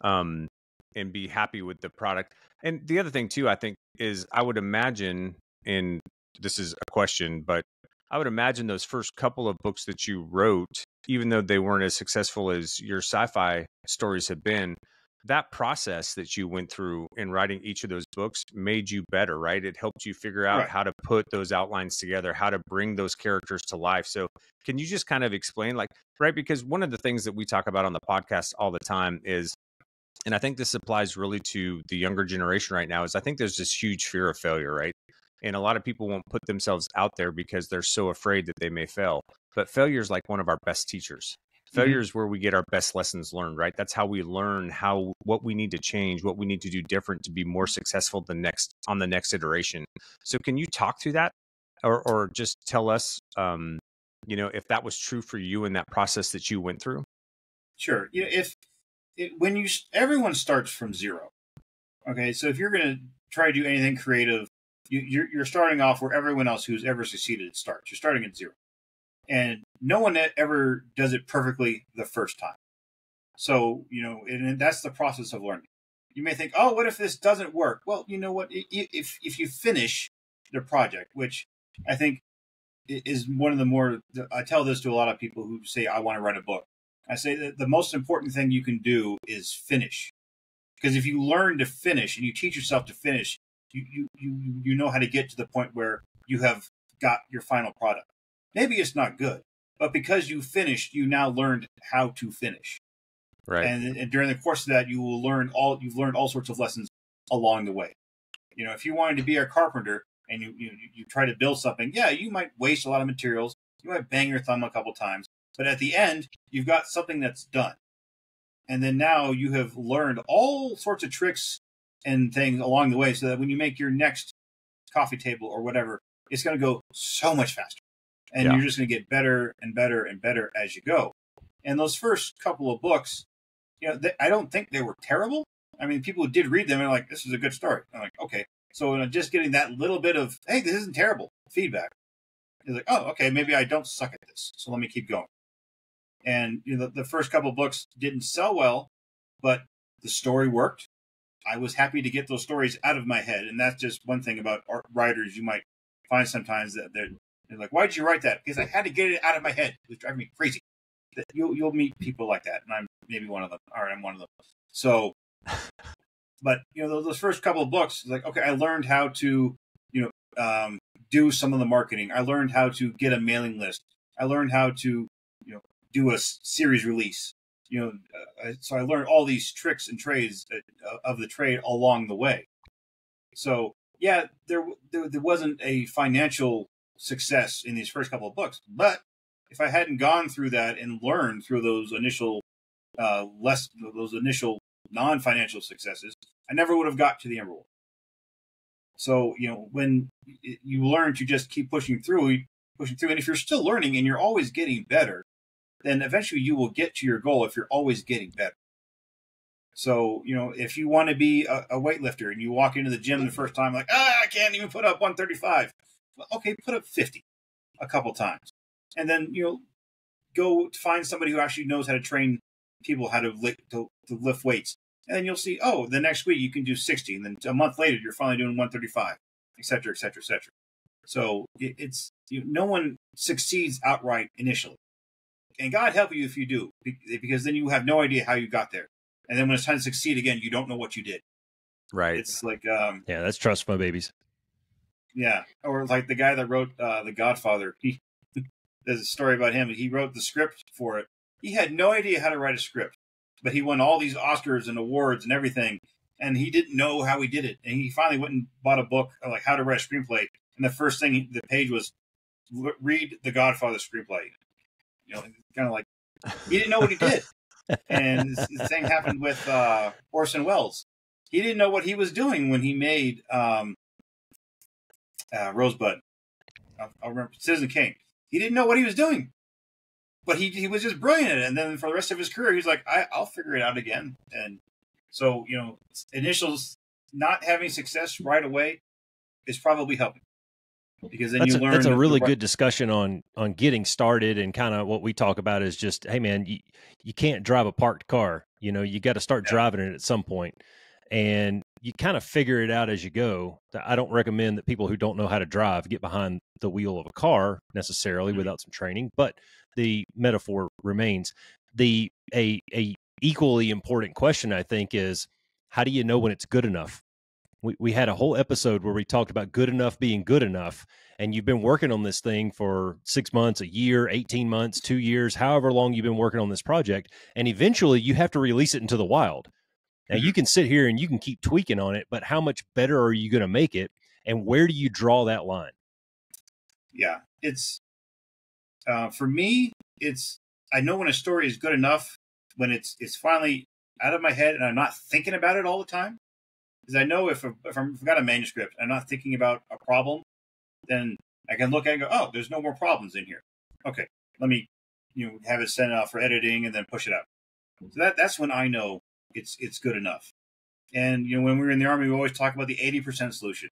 S2: um, and be happy with the product. And the other thing too, I think, is I would imagine, and this is a question, but I would imagine those first couple of books that you wrote, even though they weren't as successful as your sci-fi stories have been, that process that you went through in writing each of those books made you better, right? It helped you figure out
S3: Right.
S2: how to put those outlines together, how to bring those characters to life. So, can you just kind of explain, like, right? Because one of the things that we talk about on the podcast all the time is, and I think this applies really to the younger generation right now, is I think there's this huge fear of failure, right? And a lot of people won't put themselves out there because they're so afraid that they may fail. But failure is like one of our best teachers.
S3: Hmm.
S2: Failure is where we get our best lessons learned, right? That's how we learn what we need to change, what we need to do different to be more successful on the next iteration. So can you talk through that, or just tell us, if that was true for you in that process that you went through?
S3: Sure. If when everyone starts from zero. Okay, so if you're going to try to do anything creative, you're starting off where everyone else who's ever succeeded starts. You're starting at zero, and no one ever does it perfectly the first time. So and that's the process of learning. You may think, oh, what if this doesn't work? Well, you know what? If you finish the project, which I think is one of the more, I tell this to a lot of people who say, I want to write a book. I say that the most important thing you can do is finish. Because if you learn to finish and you teach yourself to finish, you know how to get to the point where you have got your final product. Maybe it's not good, but because you finished, you now learned how to finish.
S2: Right.
S3: And during the course of that, you've learned all sorts of lessons along the way. If you wanted to be a carpenter and you try to build something, yeah, you might waste a lot of materials. You might bang your thumb a couple times, but at the end, you've got something that's done. And then now you have learned all sorts of tricks and things along the way so that when you make your next coffee table or whatever, it's going to go so much faster. And you're just going to get better and better and better as you go. And those first couple of books, I don't think they were terrible. I mean, people who did read them are like, this is a good story. I'm like, okay. So just getting that little bit of, hey, this isn't terrible feedback. It's like, oh, okay, maybe I don't suck at this. So let me keep going. And the first couple of books didn't sell well, but the story worked. I was happy to get those stories out of my head. And that's just one thing about writers you might find sometimes that they're like, why did you write that? Because I had to get it out of my head. It was driving me crazy. You'll meet people like that. And I'm maybe one of them, or I'm one of them. So, but those first couple of books, like, okay, I learned how to, do some of the marketing. I learned how to get a mailing list. I learned how to, do a series release. So I learned all these tricks and trades of the trade along the way. So yeah, there wasn't a financial success in these first couple of books, but if I hadn't gone through that and learned through those initial non-financial successes, I never would have got to the Ember War. So when you learn to just keep pushing through, and if you're still learning and you're always getting better, then eventually you will get to your goal if you're always getting better. So, if you want to be a weightlifter and you walk into the gym the first time, like, I can't even put up 135. Well, okay, put up 50 a couple times. And then, go find somebody who actually knows how to train people how to lift weights. And then you'll see, the next week you can do 60. And then a month later, you're finally doing 135, et cetera, et cetera, et cetera. So it's no one succeeds outright initially. And God help you if you do, because then you have no idea how you got there. And then when it's time to succeed again, you don't know what you did.
S2: Right.
S3: It's like,
S1: yeah, that's trust my babies.
S3: Yeah. Or like the guy that wrote The Godfather. There's a story about him. He wrote the script for it. He had no idea how to write a script, but he won all these Oscars and awards and everything. And he didn't know how he did it. And he finally went and bought a book of like how to write a screenplay. And the first thing the page was, read the Godfather screenplay. Kind of like, he didn't know what he did. And the same happened with Orson Welles. He didn't know what he was doing when he made Rosebud. I'll remember Citizen Kane. He didn't know what he was doing. but he was just brilliant at it. And then for the rest of his career, he's like, I'll figure it out again. And so, initials not having success right away is probably helping, because then you learn.
S1: That's a really good discussion on getting started, and kind of what we talk about is just, hey man, you can't drive a parked car. You got to start driving it at some point, and you kind of figure it out as you go. I don't recommend that people who don't know how to drive get behind the wheel of a car necessarily without some training, but the metaphor remains. A equally important question, I think, is how do you know when it's good enough? We had a whole episode where we talked about good enough being good enough, and you've been working on this thing for 6 months, a year, 18 months, 2 years, however long you've been working on this project, and eventually you have to release it into the wild. Now, you can sit here and you can keep tweaking on it, but how much better are you going to make it, and where do you draw that line?
S3: Yeah, it's for me, I know when a story is good enough when it's finally out of my head and I'm not thinking about it all the time. Because I know if I've got a manuscript and I'm not thinking about a problem, then I can look at it and go, oh, there's no more problems in here. Okay, let me have it sent out for editing and then push it out. So that's when I know it's good enough. And when we were in the Army, we always talk about the 80% solution.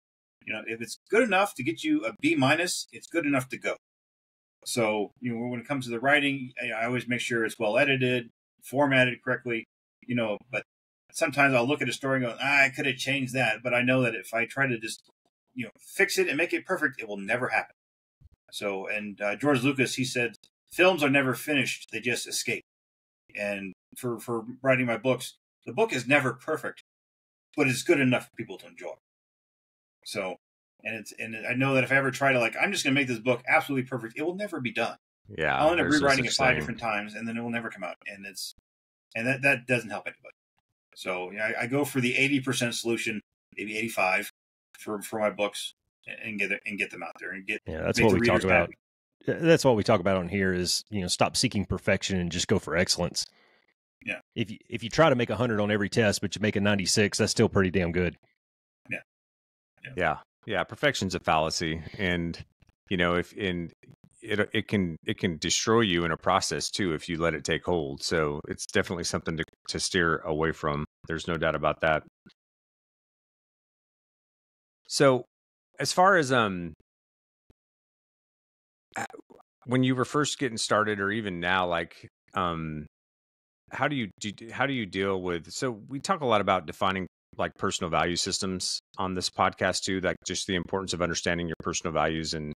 S3: If it's good enough to get you a B-, it's good enough to go. So when it comes to the writing, I always make sure it's well edited, formatted correctly. But sometimes I'll look at a story and go, I could have changed that. But I know that if I try to just, fix it and make it perfect, it will never happen. So, and George Lucas, he said, films are never finished. They just escape. And for writing my books, the book is never perfect, but it's good enough for people to enjoy. So, and I know that if I ever try to I'm just going to make this book absolutely perfect, it will never be done.
S2: Yeah.
S3: I'll end up rewriting it 5 different times, and then it will never come out. And that doesn't help anybody. So I go for the 80% solution, maybe 85 for my books, and get them out there and get.
S1: Yeah, that's what we talk about. That's what we talk about on here is, stop seeking perfection and just go for excellence.
S3: Yeah.
S1: If you try to make 100 on every test, but you make a 96, that's still pretty damn good.
S2: Yeah. Perfection's a fallacy, and it can destroy you in a process too if you let it take hold. So it's definitely something to steer away from. There's no doubt about that. So as far as when you were first getting started, or even now, how do you deal with? So we talk a lot about defining personal value systems on this podcast too, just the importance of understanding your personal values, and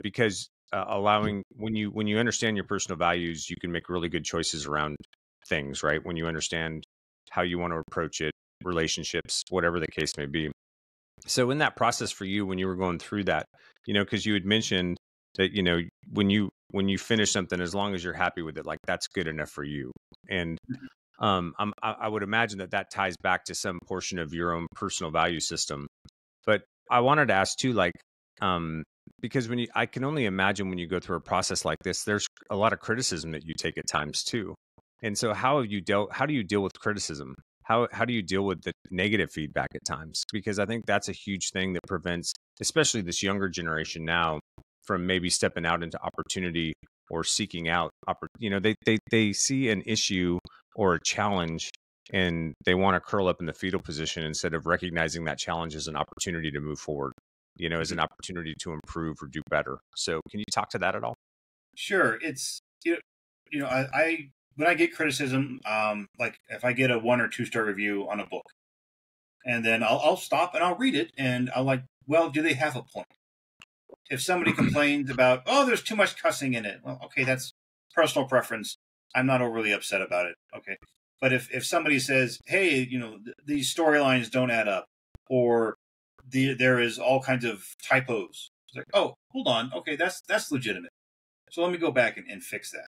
S2: because allowing when you understand your personal values, you can make really good choices around things, right? When you understand how you want to approach it, relationships, whatever the case may be. So in that process for you, when you were going through that, because you had mentioned that, when you finish something, as long as you're happy with it, that's good enough for you. And I would imagine that ties back to some portion of your own personal value system. But I wanted to ask too, because I can only imagine when you go through a process like this, there's a lot of criticism that you take at times too. And so how do you deal with criticism? How do you deal with the negative feedback at times? Because I think that's a huge thing that prevents, especially this younger generation now, from maybe stepping out into opportunity or seeking out, they see an issue or a challenge and they want to curl up in the fetal position instead of recognizing that challenge as an opportunity to move forward, as an opportunity to improve or do better. So can you talk to that at all?
S3: Sure. It's, I when I get criticism, if I get a 1 or 2 star review on a book, and then I'll stop and I'll read it, and I'll well, do they have a point? If somebody complains about, there's too much cussing in it, well, okay, that's personal preference. I'm not overly upset about it. Okay. But if somebody says, hey, these storylines don't add up, or there is all kinds of typos, it's oh, hold on. Okay, that's legitimate. So let me go back and fix that.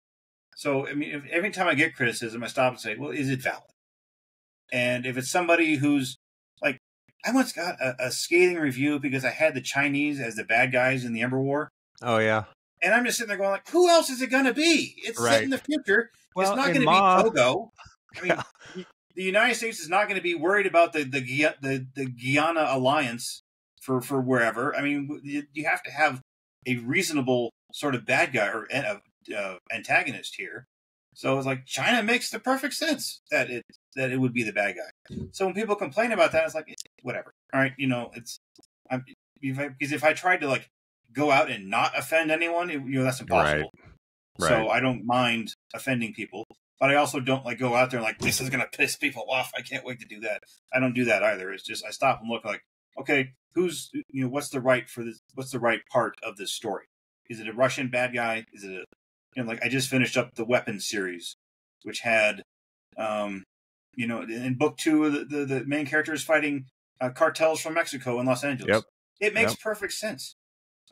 S3: So, if every time I get criticism, I stop and say, well, is it valid? And if it's somebody who's I once got a scathing review because I had the Chinese as the bad guys in the Ember War.
S2: Oh, yeah.
S3: And I'm just sitting there going who else is it going to be? It's set in the future.
S2: Well,
S3: it's not going to be Togo. The United States is not going to be worried about the Guyana alliance for wherever. You have to have a reasonable sort of bad guy or a antagonist here. So it's like China makes the perfect sense that it would be the bad guy. So when people complain about that, it's like whatever. All right, because if I tried to like go out and not offend anyone, that's impossible.
S2: Right.
S3: So I don't mind offending people, but I also don't like go out there and like this is going to piss people off. I can't wait to do that. I don't do that either. It's just I stop and look like, okay, what's the right for this? What's the right part of this story? Is it a Russian bad guy? Is it like I just finished up the Weapons series, which had, in book 2, the main character is fighting cartels from Mexico and Los Angeles.
S2: Yep.
S3: It makes perfect sense.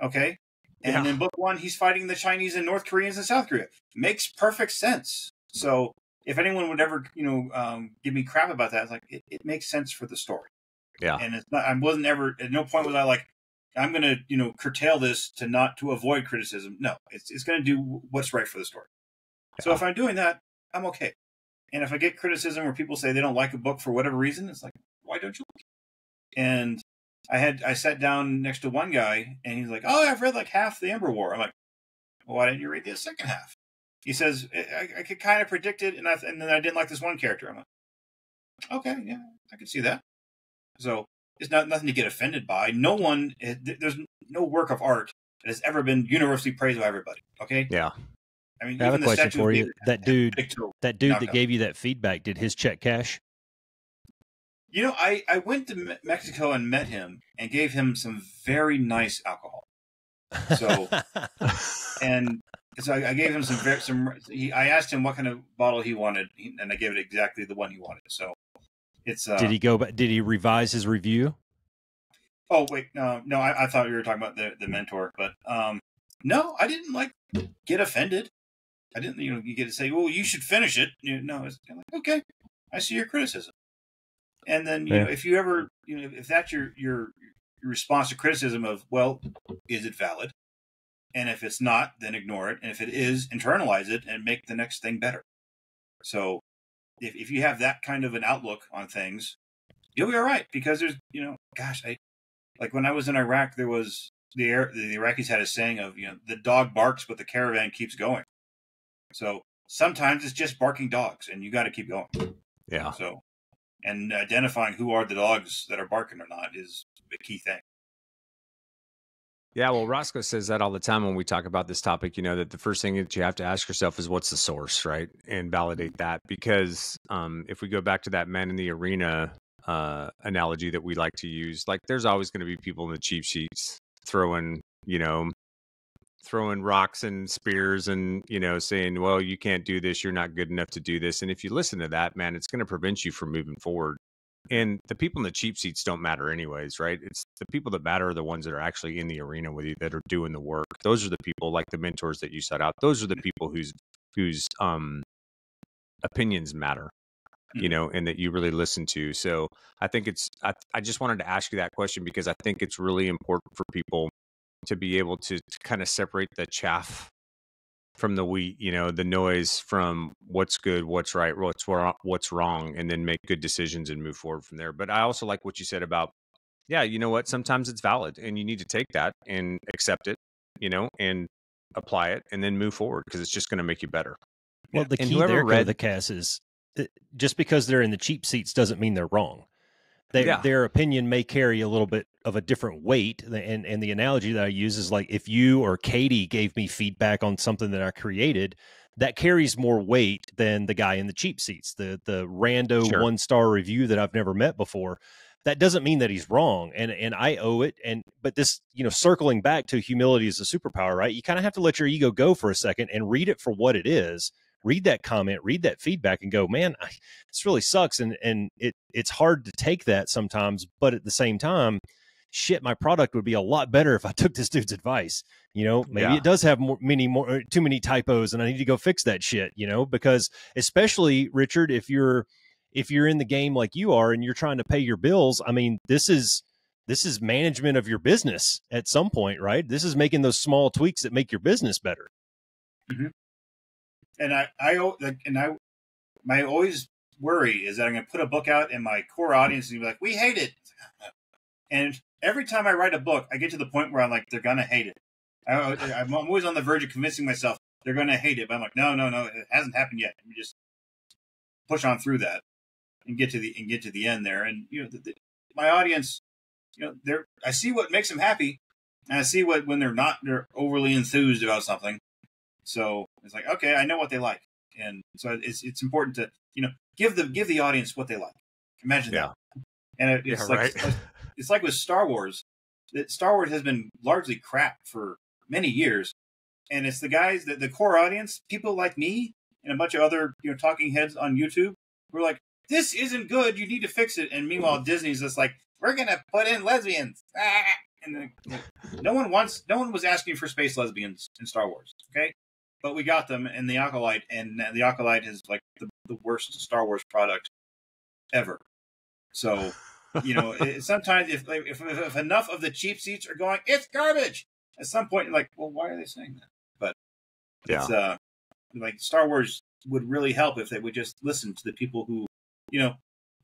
S3: Okay. And in book 1, he's fighting the Chinese and North Koreans and South Korea. Makes perfect sense. So if anyone would ever, give me crap about that, it's like, it makes sense for the story.
S2: Yeah.
S3: And it's not, I wasn't ever, at no point was I like, I'm going to, curtail this to avoid criticism. No, it's going to do what's right for the story. So if I'm doing that, I'm okay. And if I get criticism where people say they don't like a book for whatever reason, it's like, why don't you like it? And I sat down next to one guy and he's like, oh, I've read like half the Ember War. I'm like, well, why didn't you read the second half? He says, I could kind of predict it. And then I didn't like this one character. I'm like, okay, yeah, I can see that. So it's nothing to get offended by. There's no work of art that has ever been universally praised by everybody. Okay.
S2: Yeah.
S1: I mean, I have a question for you. That dude that gave you that feedback, did his check cash?
S3: I went to Mexico and met him and gave him some very nice alcohol. So, so I gave him I asked him what kind of bottle he wanted, and I gave it exactly the one he wanted. So it's.
S1: Did he go? Did he revise his review?
S3: Oh wait, no, I thought you were talking about the mentor, but no, I didn't get offended. I didn't, you get to say, well, you should finish it. No, it's kind of like, okay, I see your criticism. And then, if you ever, if that's your response to criticism of, well, is it valid? And if it's not, then ignore it. And if it is, internalize it and make the next thing better. So if you have that kind of an outlook on things, you'll be all right. Because there's, like when I was in Iraq, there was the Iraqis had a saying of, the dog barks, but the caravan keeps going. So sometimes it's just barking dogs and you got to keep going.
S2: Yeah.
S3: So, and identifying who are the dogs that are barking or not is a key thing.
S2: Yeah, well, Roscoe says that all the time when we talk about this topic, that the first thing that you have to ask yourself is what's the source, right? And validate that. Because if we go back to that man in the arena analogy that we like to use, like there's always going to be people in the cheap sheets throwing rocks and spears and, saying, well, you can't do this. You're not good enough to do this. And if you listen to that, man, it's going to prevent you from moving forward. And the people in the cheap seats don't matter anyways, right? It's the people that matter are the ones that are actually in the arena with you, that are doing the work. Those are the people, like the mentors that you set out. Those are the people whose opinions matter, and that you really listen to. So I think I just wanted to ask you that question because I think it's really important for people to be able to kind of separate the chaff from the wheat, the noise from what's good, what's right, what's wrong, and then make good decisions and move forward from there. But I also like what you said about, sometimes it's valid and you need to take that and accept it, and apply it and then move forward because it's just going to make you better.
S1: Well, the key there, the CAS is just because they're in the cheap seats doesn't mean they're wrong. Their opinion may carry a little bit of a different weight. And the analogy that I use is like if you or Katie gave me feedback on something that I created, that carries more weight than the guy in the cheap seats, the rando 1-star review that I've never met before. That doesn't mean that he's wrong. And I owe it. But this, circling back to humility is a superpower, right? You kind of have to let your ego go for a second and read it for what it is. Read that comment, read that feedback and go, man, this really sucks. And it's hard to take that sometimes, but at the same time, shit, my product would be a lot better if I took this dude's advice. Maybe it does have too many typos and I need to go fix that shit, because especially Richard, if you're in the game like you are and you're trying to pay your bills, I mean, this is management of your business at some point, right? This is making those small tweaks that make your business better.
S3: Mm-hmm. And my always worry is that I'm going to put a book out and my core audience is going to be like, we hate it. And every time I write a book, I get to the point where I'm like, they're going to hate it. I'm always on the verge of convincing myself they're going to hate it. But I'm like, no, it hasn't happened yet. We just push on through that and get to the end there. And my audience, I see what makes them happy, and I see when they're overly enthused about something. So it's like, okay, I know what they like, and so it's important to give the audience what they like. Imagine that. And it's like with Star Wars. That Star Wars has been largely crap for many years, and it's the guys that the core audience, people like me and a bunch of other talking heads on YouTube, who are like, this isn't good, you need to fix it. And meanwhile, Disney's just like, we're gonna put in lesbians. And no one was asking for space lesbians in Star Wars, okay? But we got them in the Acolyte, and the Acolyte is like the worst Star Wars product ever. So, sometimes if enough of the cheap seats are going, it's garbage. At some point, you're like, well, why are they saying that? But it's like Star Wars would really help if they would just listen to the people who,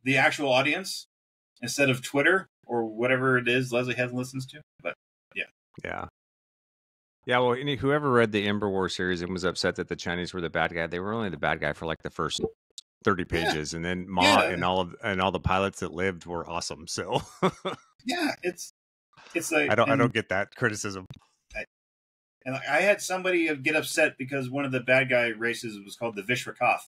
S3: the actual audience, instead of Twitter or whatever it is Leslie hasn't listens to. But
S2: yeah. Well, whoever read the Ember War series and was upset that the Chinese were the bad guy, they were only the bad guy for like the first 30 pages, and then and all the pilots that lived were awesome. So
S3: it's like
S2: I don't get that criticism.
S3: I had somebody get upset because one of the bad guy races was called the Vishwakoth,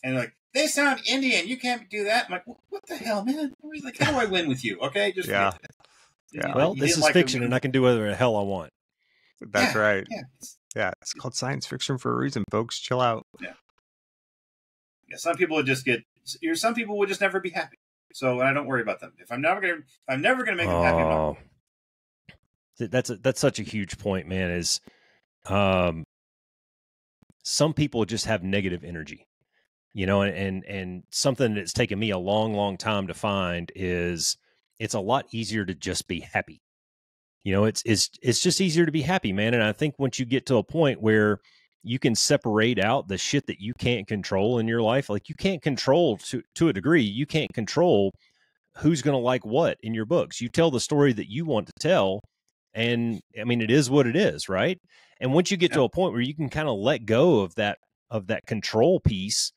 S3: and like, they sound Indian, you can't do that. I'm like, what the hell, man? Like, how do I win with you? Okay, just
S1: Well, this is fiction, and I can do whatever the hell I want.
S2: That's right. Yeah, it's called science fiction for a reason, folks. Chill out.
S3: Yeah. Some people would just some people would just never be happy. So, and I don't worry about them. If I'm never gonna make them happy about
S1: it. That's such a huge point, man. Is some people just have negative energy, and something that's taken me a long time to find is it's a lot easier to just be happy. It's just easier to be happy, man. And I think once you get to a point where you can separate out the shit that you can't control in your life, like you can't control to a degree, you can't control who's going to like what in your books. You tell the story that you want to tell. And I mean, it is what it is, right? And once you get to a point where you can kind of let go of that control piece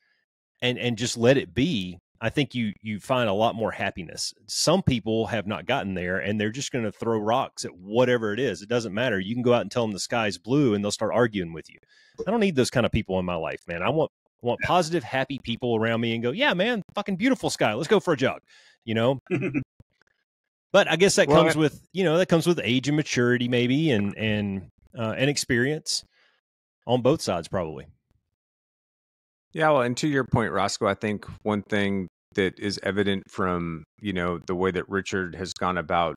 S1: and just let it be, I think you find a lot more happiness. Some people have not gotten there, and they're just going to throw rocks at whatever it is. It doesn't matter. You can go out and tell them the sky's blue, and they'll start arguing with you. I don't need those kind of people in my life, man. I want positive, happy people around me and go, yeah, man, fucking beautiful sky. Let's go for a jog, But I guess that comes with age and maturity, maybe, and experience on both sides, probably.
S2: Yeah, well, and to your point, Roscoe, I think one thing that is evident from, the way that Richard has gone about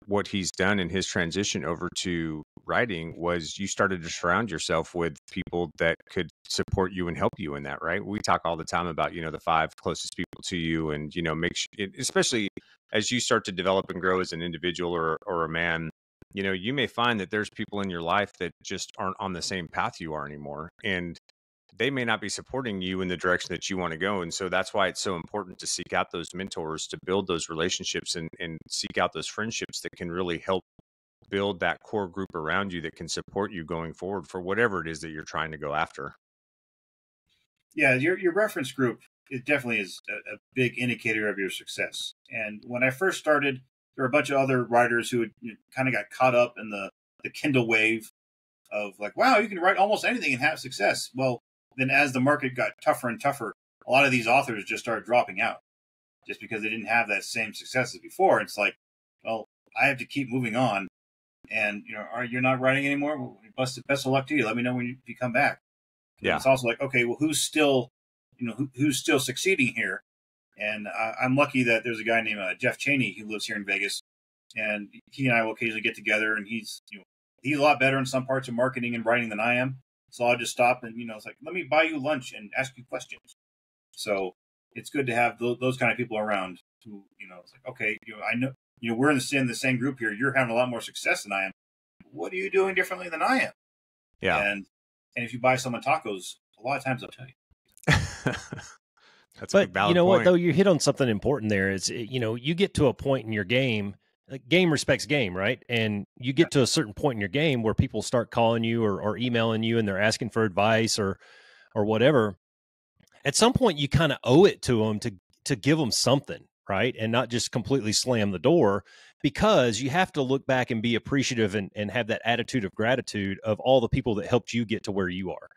S2: what he's done in his transition over to writing was you started to surround yourself with people that could support you and help you in that, right? We talk all the time about, the 5 closest people to you, and, make sure, especially as you start to develop and grow as an individual or a man, you may find that there's people in your life that just aren't on the same path you are anymore. And they may not be supporting you in the direction that you want to go. And so that's why it's so important to seek out those mentors, to build those relationships and seek out those friendships that can really help build that core group around you that can support you going forward for whatever it is that you're trying to go after.
S3: Yeah, your reference group, it definitely is a big indicator of your success. And when I first started, there were a bunch of other writers who had kind of got caught up in the Kindle wave of like, wow, you can write almost anything and have success. Well, then as the market got tougher and tougher, a lot of these authors just started dropping out just because they didn't have that same success as before. It's like, well, I have to keep moving on. And, you're not writing anymore? Well, best of luck to you. Let me know when you come back. Yeah. It's also like, okay, well, who's still succeeding here? And I'm lucky that there's a guy named Jeff Cheney who lives here in Vegas, and he and I will occasionally get together, and he's a lot better in some parts of marketing and writing than I am. So I'll just stop and, it's like, let me buy you lunch and ask you questions. So it's good to have those kind of people around who, it's like, okay, I know, we're in the same group here. You're having a lot more success than I am. What are you doing differently than I am?
S2: Yeah.
S3: And if you buy someone tacos, a lot of times they'll tell you.
S1: That's a valid point. What, though, you hit on something important there is, you get to a point in your game game respects game, right? And you get to a certain point in your game where people start calling you or emailing you and they're asking for advice or whatever. At some point you kind of owe it to them to give them something, right? And not just completely slam the door, because you have to look back and be appreciative and have that attitude of gratitude of all the people that helped you get to where you are.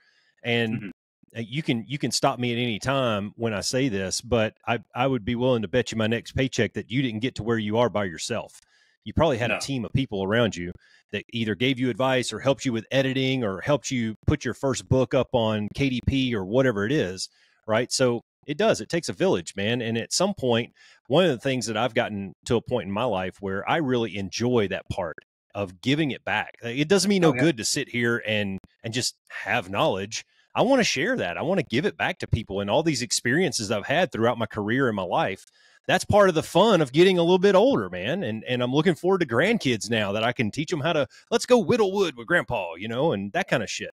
S1: And you can stop me at any time when I say this, but I would be willing to bet you my next paycheck that you didn't get to where you are by yourself. You probably had a team of people around you that either gave you advice or helped you with editing or helped you put your first book up on KDP or whatever it is, right? So it takes a village, man. And at some point, one of the things that I've gotten to a point in my life where I really enjoy that part of giving it back. It doesn't mean good to sit here and just have knowledge. I want to share that. I want to give it back to people, and all these experiences I've had throughout my career and my life. That's part of the fun of getting a little bit older, man. And I'm looking forward to grandkids now that I can teach them how to, let's go whittle wood with grandpa, and that kind of shit.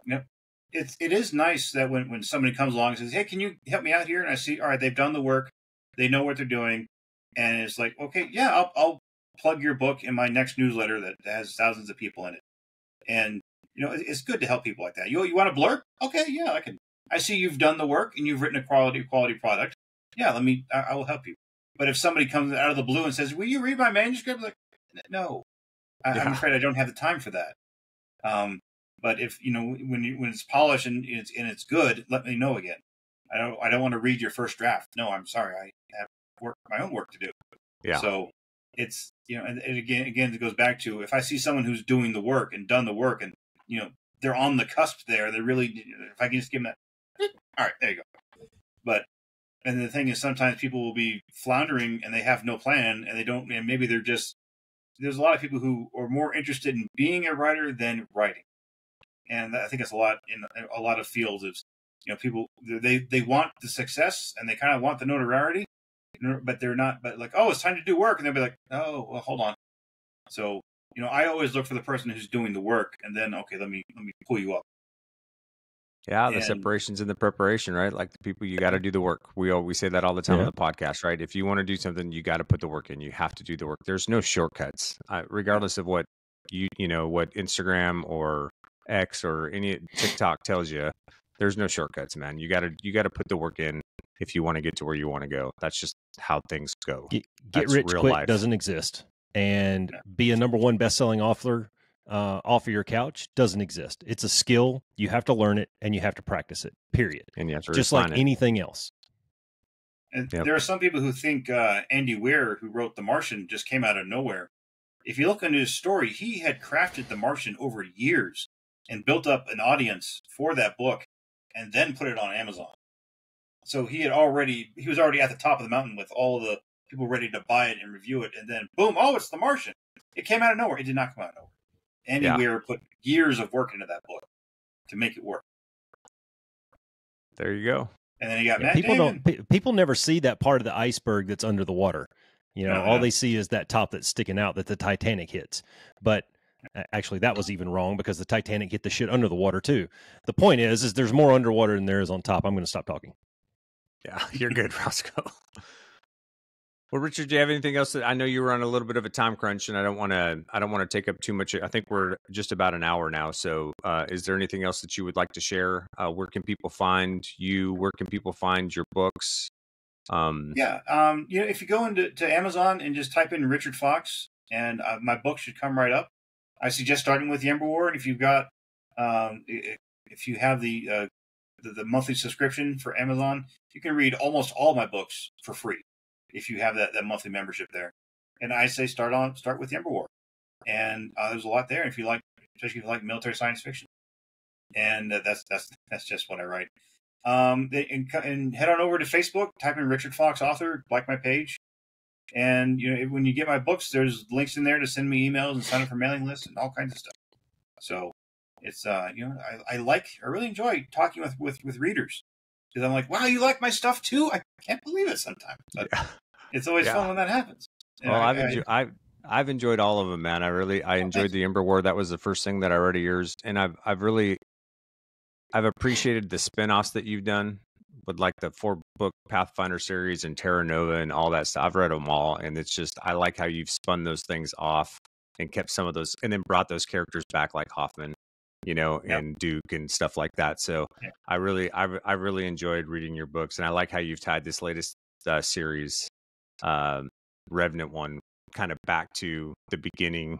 S3: Yep. It is nice that when somebody comes along and says, hey, can you help me out here? And I see, all right, they've done the work. They know what they're doing. And it's like, okay, yeah, I'll plug your book in my next newsletter that has thousands of people in it. And, it's good to help people like that. You want a blurb? Okay, yeah, I can. I see you've done the work and you've written a quality product. Yeah, I will help you. But if somebody comes out of the blue and says, will you read my manuscript? Like, no, I'm afraid I don't have the time for that. But if, when it's polished and it's good, let me know again. I don't want to read your first draft. No, I'm sorry. I have my own work to do. Yeah. So it's, and again, it goes back to, if I see someone who's doing the work and done the work and, they're on the cusp there, they're really, if I can just give them that, all right, there you go. And the thing is, sometimes people will be floundering and they have no plan and they don't, and maybe there's a lot of people who are more interested in being a writer than writing. And I think it's a lot in a lot of fields is, people, they want the success and they kind of want the notoriety, but they're not, but like, oh, it's time to do work. And they'll be like, oh, well, hold on. So, I always look for the person who's doing the work and then, okay, let me pull you up.
S2: Yeah, the separation's in the preparation, right? Like the people, you got to do the work. We say that all the time on the podcast, right? If you want to do something, you got to put the work in. You have to do the work. There's no shortcuts, regardless of what what Instagram or X or any TikTok tells you. There's no shortcuts, man. You got to put the work in if you want to get to where you want to go. That's just how things go.
S1: Get rich quick life. Doesn't exist, and be a #1 best-selling author off of your couch doesn't exist. It's a skill. You have to learn it and you have to practice it, period.
S2: And you have to
S1: just like anything else.
S3: And there are some people who think Andy Weir, who wrote The Martian, just came out of nowhere. If you look into his story, he had crafted The Martian over years and built up an audience for that book and then put it on Amazon. So he was already at the top of the mountain with all the people ready to buy it and review it. And then boom, oh, it's The Martian. It came out of nowhere. It did not come out of nowhere. Andy Weir put years of work into that book to make it work.
S2: There you go.
S3: And then you got Matt Damon.
S1: People never see that part of the iceberg that's under the water. All they see is that top that's sticking out that the Titanic hits. But actually, that was even wrong because the Titanic hit the shit under the water too. The point is there's more underwater than there is on top. I'm going to stop talking.
S2: Yeah, you're good, Roscoe. Well, Richard, do you have anything else? I know you were on a little bit of a time crunch, and I don't want to take up too much. I think we're just about an hour now. So, is there anything else that you would like to share? Where can people find you? Where can people find your books?
S3: If you go into Amazon and just type in Richard Fox, and my book should come right up. I suggest starting with the Ember War, and if you've got, if you have the monthly subscription for Amazon, you can read almost all my books for free. If you have that monthly membership there. And I say start with the Ember War. And there's a lot there if you like, especially if you like military science fiction. And that's just what I write. And head on over to Facebook, type in Richard Fox author, like my page. And when you get my books, there's links in there to send me emails and sign up for mailing lists and all kinds of stuff. So it's I really enjoy talking with readers. Because I'm like, wow, you like my stuff too? I can't believe it sometimes. But it's always fun when that happens.
S2: Well, I've enjoyed all of them, man. I enjoyed the Ember War. That was the first thing that I read of yours, and I've appreciated the spinoffs that you've done with like the 4-book Pathfinder series and Terra Nova and all that stuff. I've read them all, and it's just, I like how you've spun those things off and kept some of those, and then brought those characters back, like Hoffman, and Duke and stuff like that. So I really enjoyed reading your books, and I like how you've tied this latest series, Revenant one, kind of back to the beginning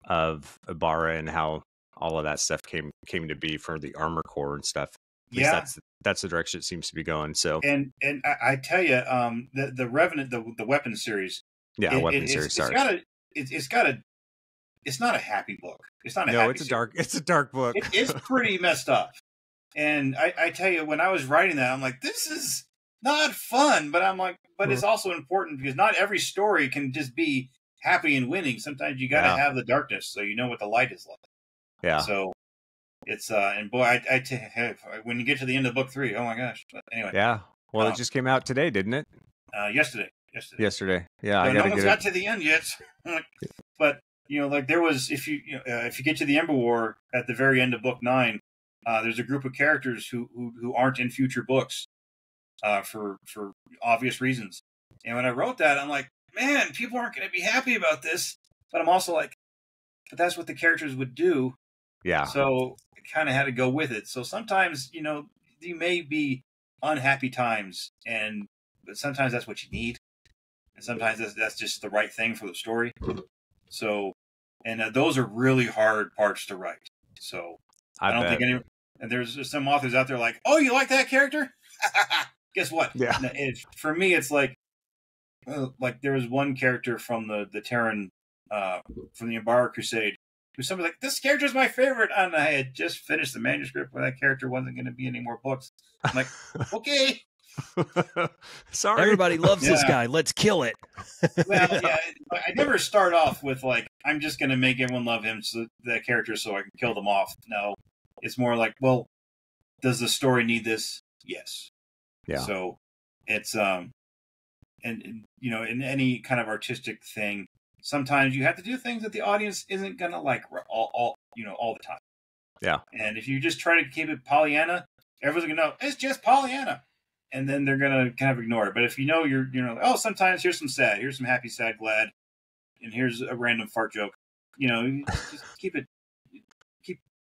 S2: of Ibarra and how all of that stuff came to be for the Armor Corps and stuff. At least that's the direction it seems to be going. So
S3: and I tell you, the Revenant, the weapon series, it's not a happy book. It's not a happy
S2: it's a dark book.
S3: It's pretty messed up. And I tell you, when I was writing that, I'm like, this is not fun. But I'm like, but it's also important because not every story can just be happy and winning. Sometimes you got to have the darkness so you know what the light is like.
S2: Yeah.
S3: So it's and boy, when you get to the end of book 3, oh my gosh. But anyway.
S2: Yeah. Well, it just came out today, didn't it?
S3: Yesterday.
S2: Yeah.
S3: So no one's got to the end yet. But like there was, if you get to the Ember War at the very end of book 9, there's a group of characters who aren't in future books, for obvious reasons. And when I wrote that, I'm like, man, people aren't going to be happy about this. But I'm also like, but that's what the characters would do.
S2: Yeah.
S3: So I kind of had to go with it. So sometimes, you may be unhappy times, but sometimes that's what you need. And sometimes that's just the right thing for the story. So, and those are really hard parts to write. So I don't think anyone, and there's some authors out there like, oh, you like that character? Guess what?
S2: Yeah.
S3: For me, it's like there was one character from the Terran, from the Ibarra Crusade, who somebody like, this character is my favorite, and I had just finished the manuscript where that character wasn't going to be any more books. I'm like, okay.
S2: Sorry,
S1: everybody loves this guy. Let's kill it.
S3: Well, yeah, I never start off with like, I'm just going to make everyone love him, that character, so I can kill them off. No, it's more like, well, does the story need this? Yes.
S2: Yeah.
S3: So it's and in any kind of artistic thing, sometimes you have to do things that the audience isn't going to like all the time.
S2: Yeah.
S3: And if you just try to keep it Pollyanna, everyone's going to know it's just Pollyanna. And then they're going to kind of ignore it. But if you're oh, sometimes here's some sad, here's some happy, sad, glad, and here's a random fart joke. Just keep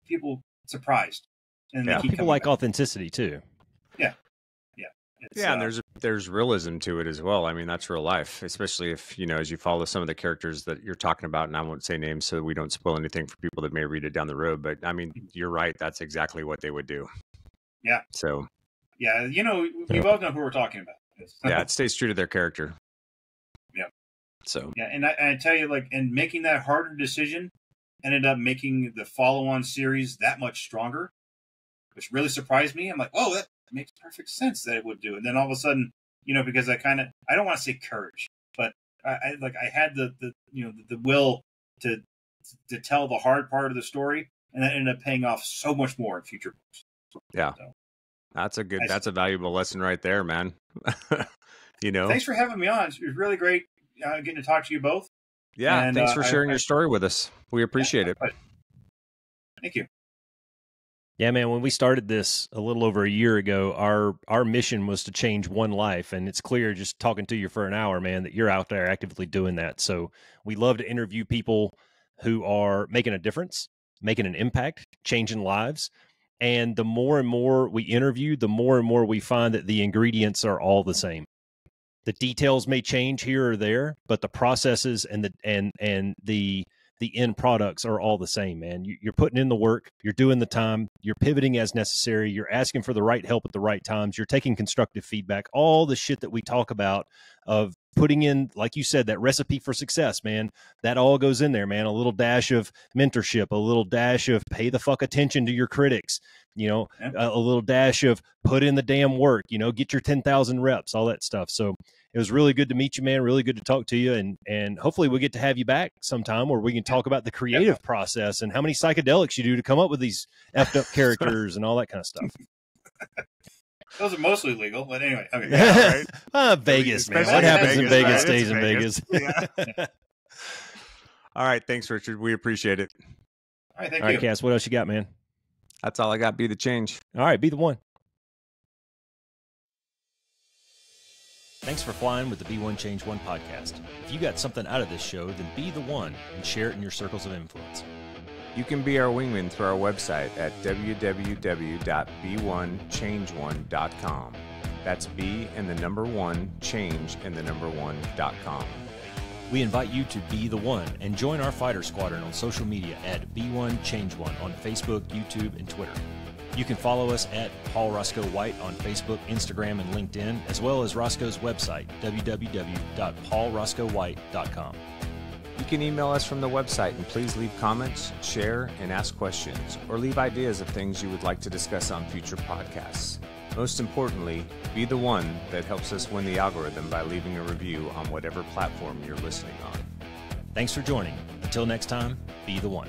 S3: people surprised. And
S1: people like authenticity too.
S3: Yeah.
S2: Yeah, and there's realism to it as well. I mean, that's real life, especially if, as you follow some of the characters that you're talking about, and I won't say names so we don't spoil anything for people that may read it down the road. But I mean, you're right. That's exactly what they would do.
S3: Yeah.
S2: So.
S3: Yeah, we both know who we're talking about.
S2: Yeah, it stays true to their character.
S3: Yeah.
S2: So.
S3: Yeah, and I tell you, and making that harder decision ended up making the follow-on series that much stronger, which really surprised me. I'm like, oh, that makes perfect sense that it would do. And then all of a sudden, because I don't want to say courage, but I had the will to tell the hard part of the story, and that ended up paying off so much more in future books.
S2: Yeah. So, that's a valuable lesson right there, man.
S3: Thanks for having me on. It was really great getting to talk to you both.
S2: Yeah. And, thanks for sharing your story with us. We appreciate it.
S3: Thank you.
S1: Yeah, man, when we started this a little over a year ago, our mission was to change one life. And it's clear just talking to you for an hour, man, that you're out there actively doing that. So we love to interview people who are making a difference, making an impact, changing lives. And the more and more we interview, the more and more we find that the ingredients are all the same. The details may change here or there, but the processes and the end products are all the same, man. You're putting in the work, you're doing the time, you're pivoting as necessary, you're asking for the right help at the right times, you're taking constructive feedback, all the shit that we talk about of putting in, like you said, that recipe for success, man. That all goes in there, man. A little dash of mentorship, a little dash of pay the fuck attention to your critics, a little dash of put in the damn work, get your 10,000 reps, all that stuff. So it was really good to meet you, man. Really good to talk to you. And hopefully we'll get to have you back sometime where we can talk about the creative process and how many psychedelics you do to come up with these effed up characters and all that kind of stuff.
S3: Those are mostly legal, but anyway. Okay.
S2: Yeah, right?
S1: Vegas, man. What happens in Vegas stays in Vegas.
S2: Yeah. All right. Thanks, Richard. We appreciate it.
S3: All right. Thank you.
S1: All right, Cass, what else you got, man?
S2: That's all I got. Be the change.
S1: All right. Be the one. Thanks for flying with the Be One Change One podcast. If you got something out of this show, then be the one and share it in your circles of influence.
S2: You can be our wingman through our website at www.be1change1.com. That's B and the number 1, change and the number 1.com.
S1: We invite you to be the one and join our fighter squadron on social media at Be1Change1 on Facebook, YouTube, and Twitter. You can follow us at Paul Roscoe White on Facebook, Instagram, and LinkedIn, as well as Roscoe's website, www.paulroscoewhite.com.
S2: You can email us from the website and please leave comments, share, and ask questions, or leave ideas of things you would like to discuss on future podcasts. Most importantly, be the one that helps us win the algorithm by leaving a review on whatever platform you're listening on.
S1: Thanks for joining. Until next time, be the one.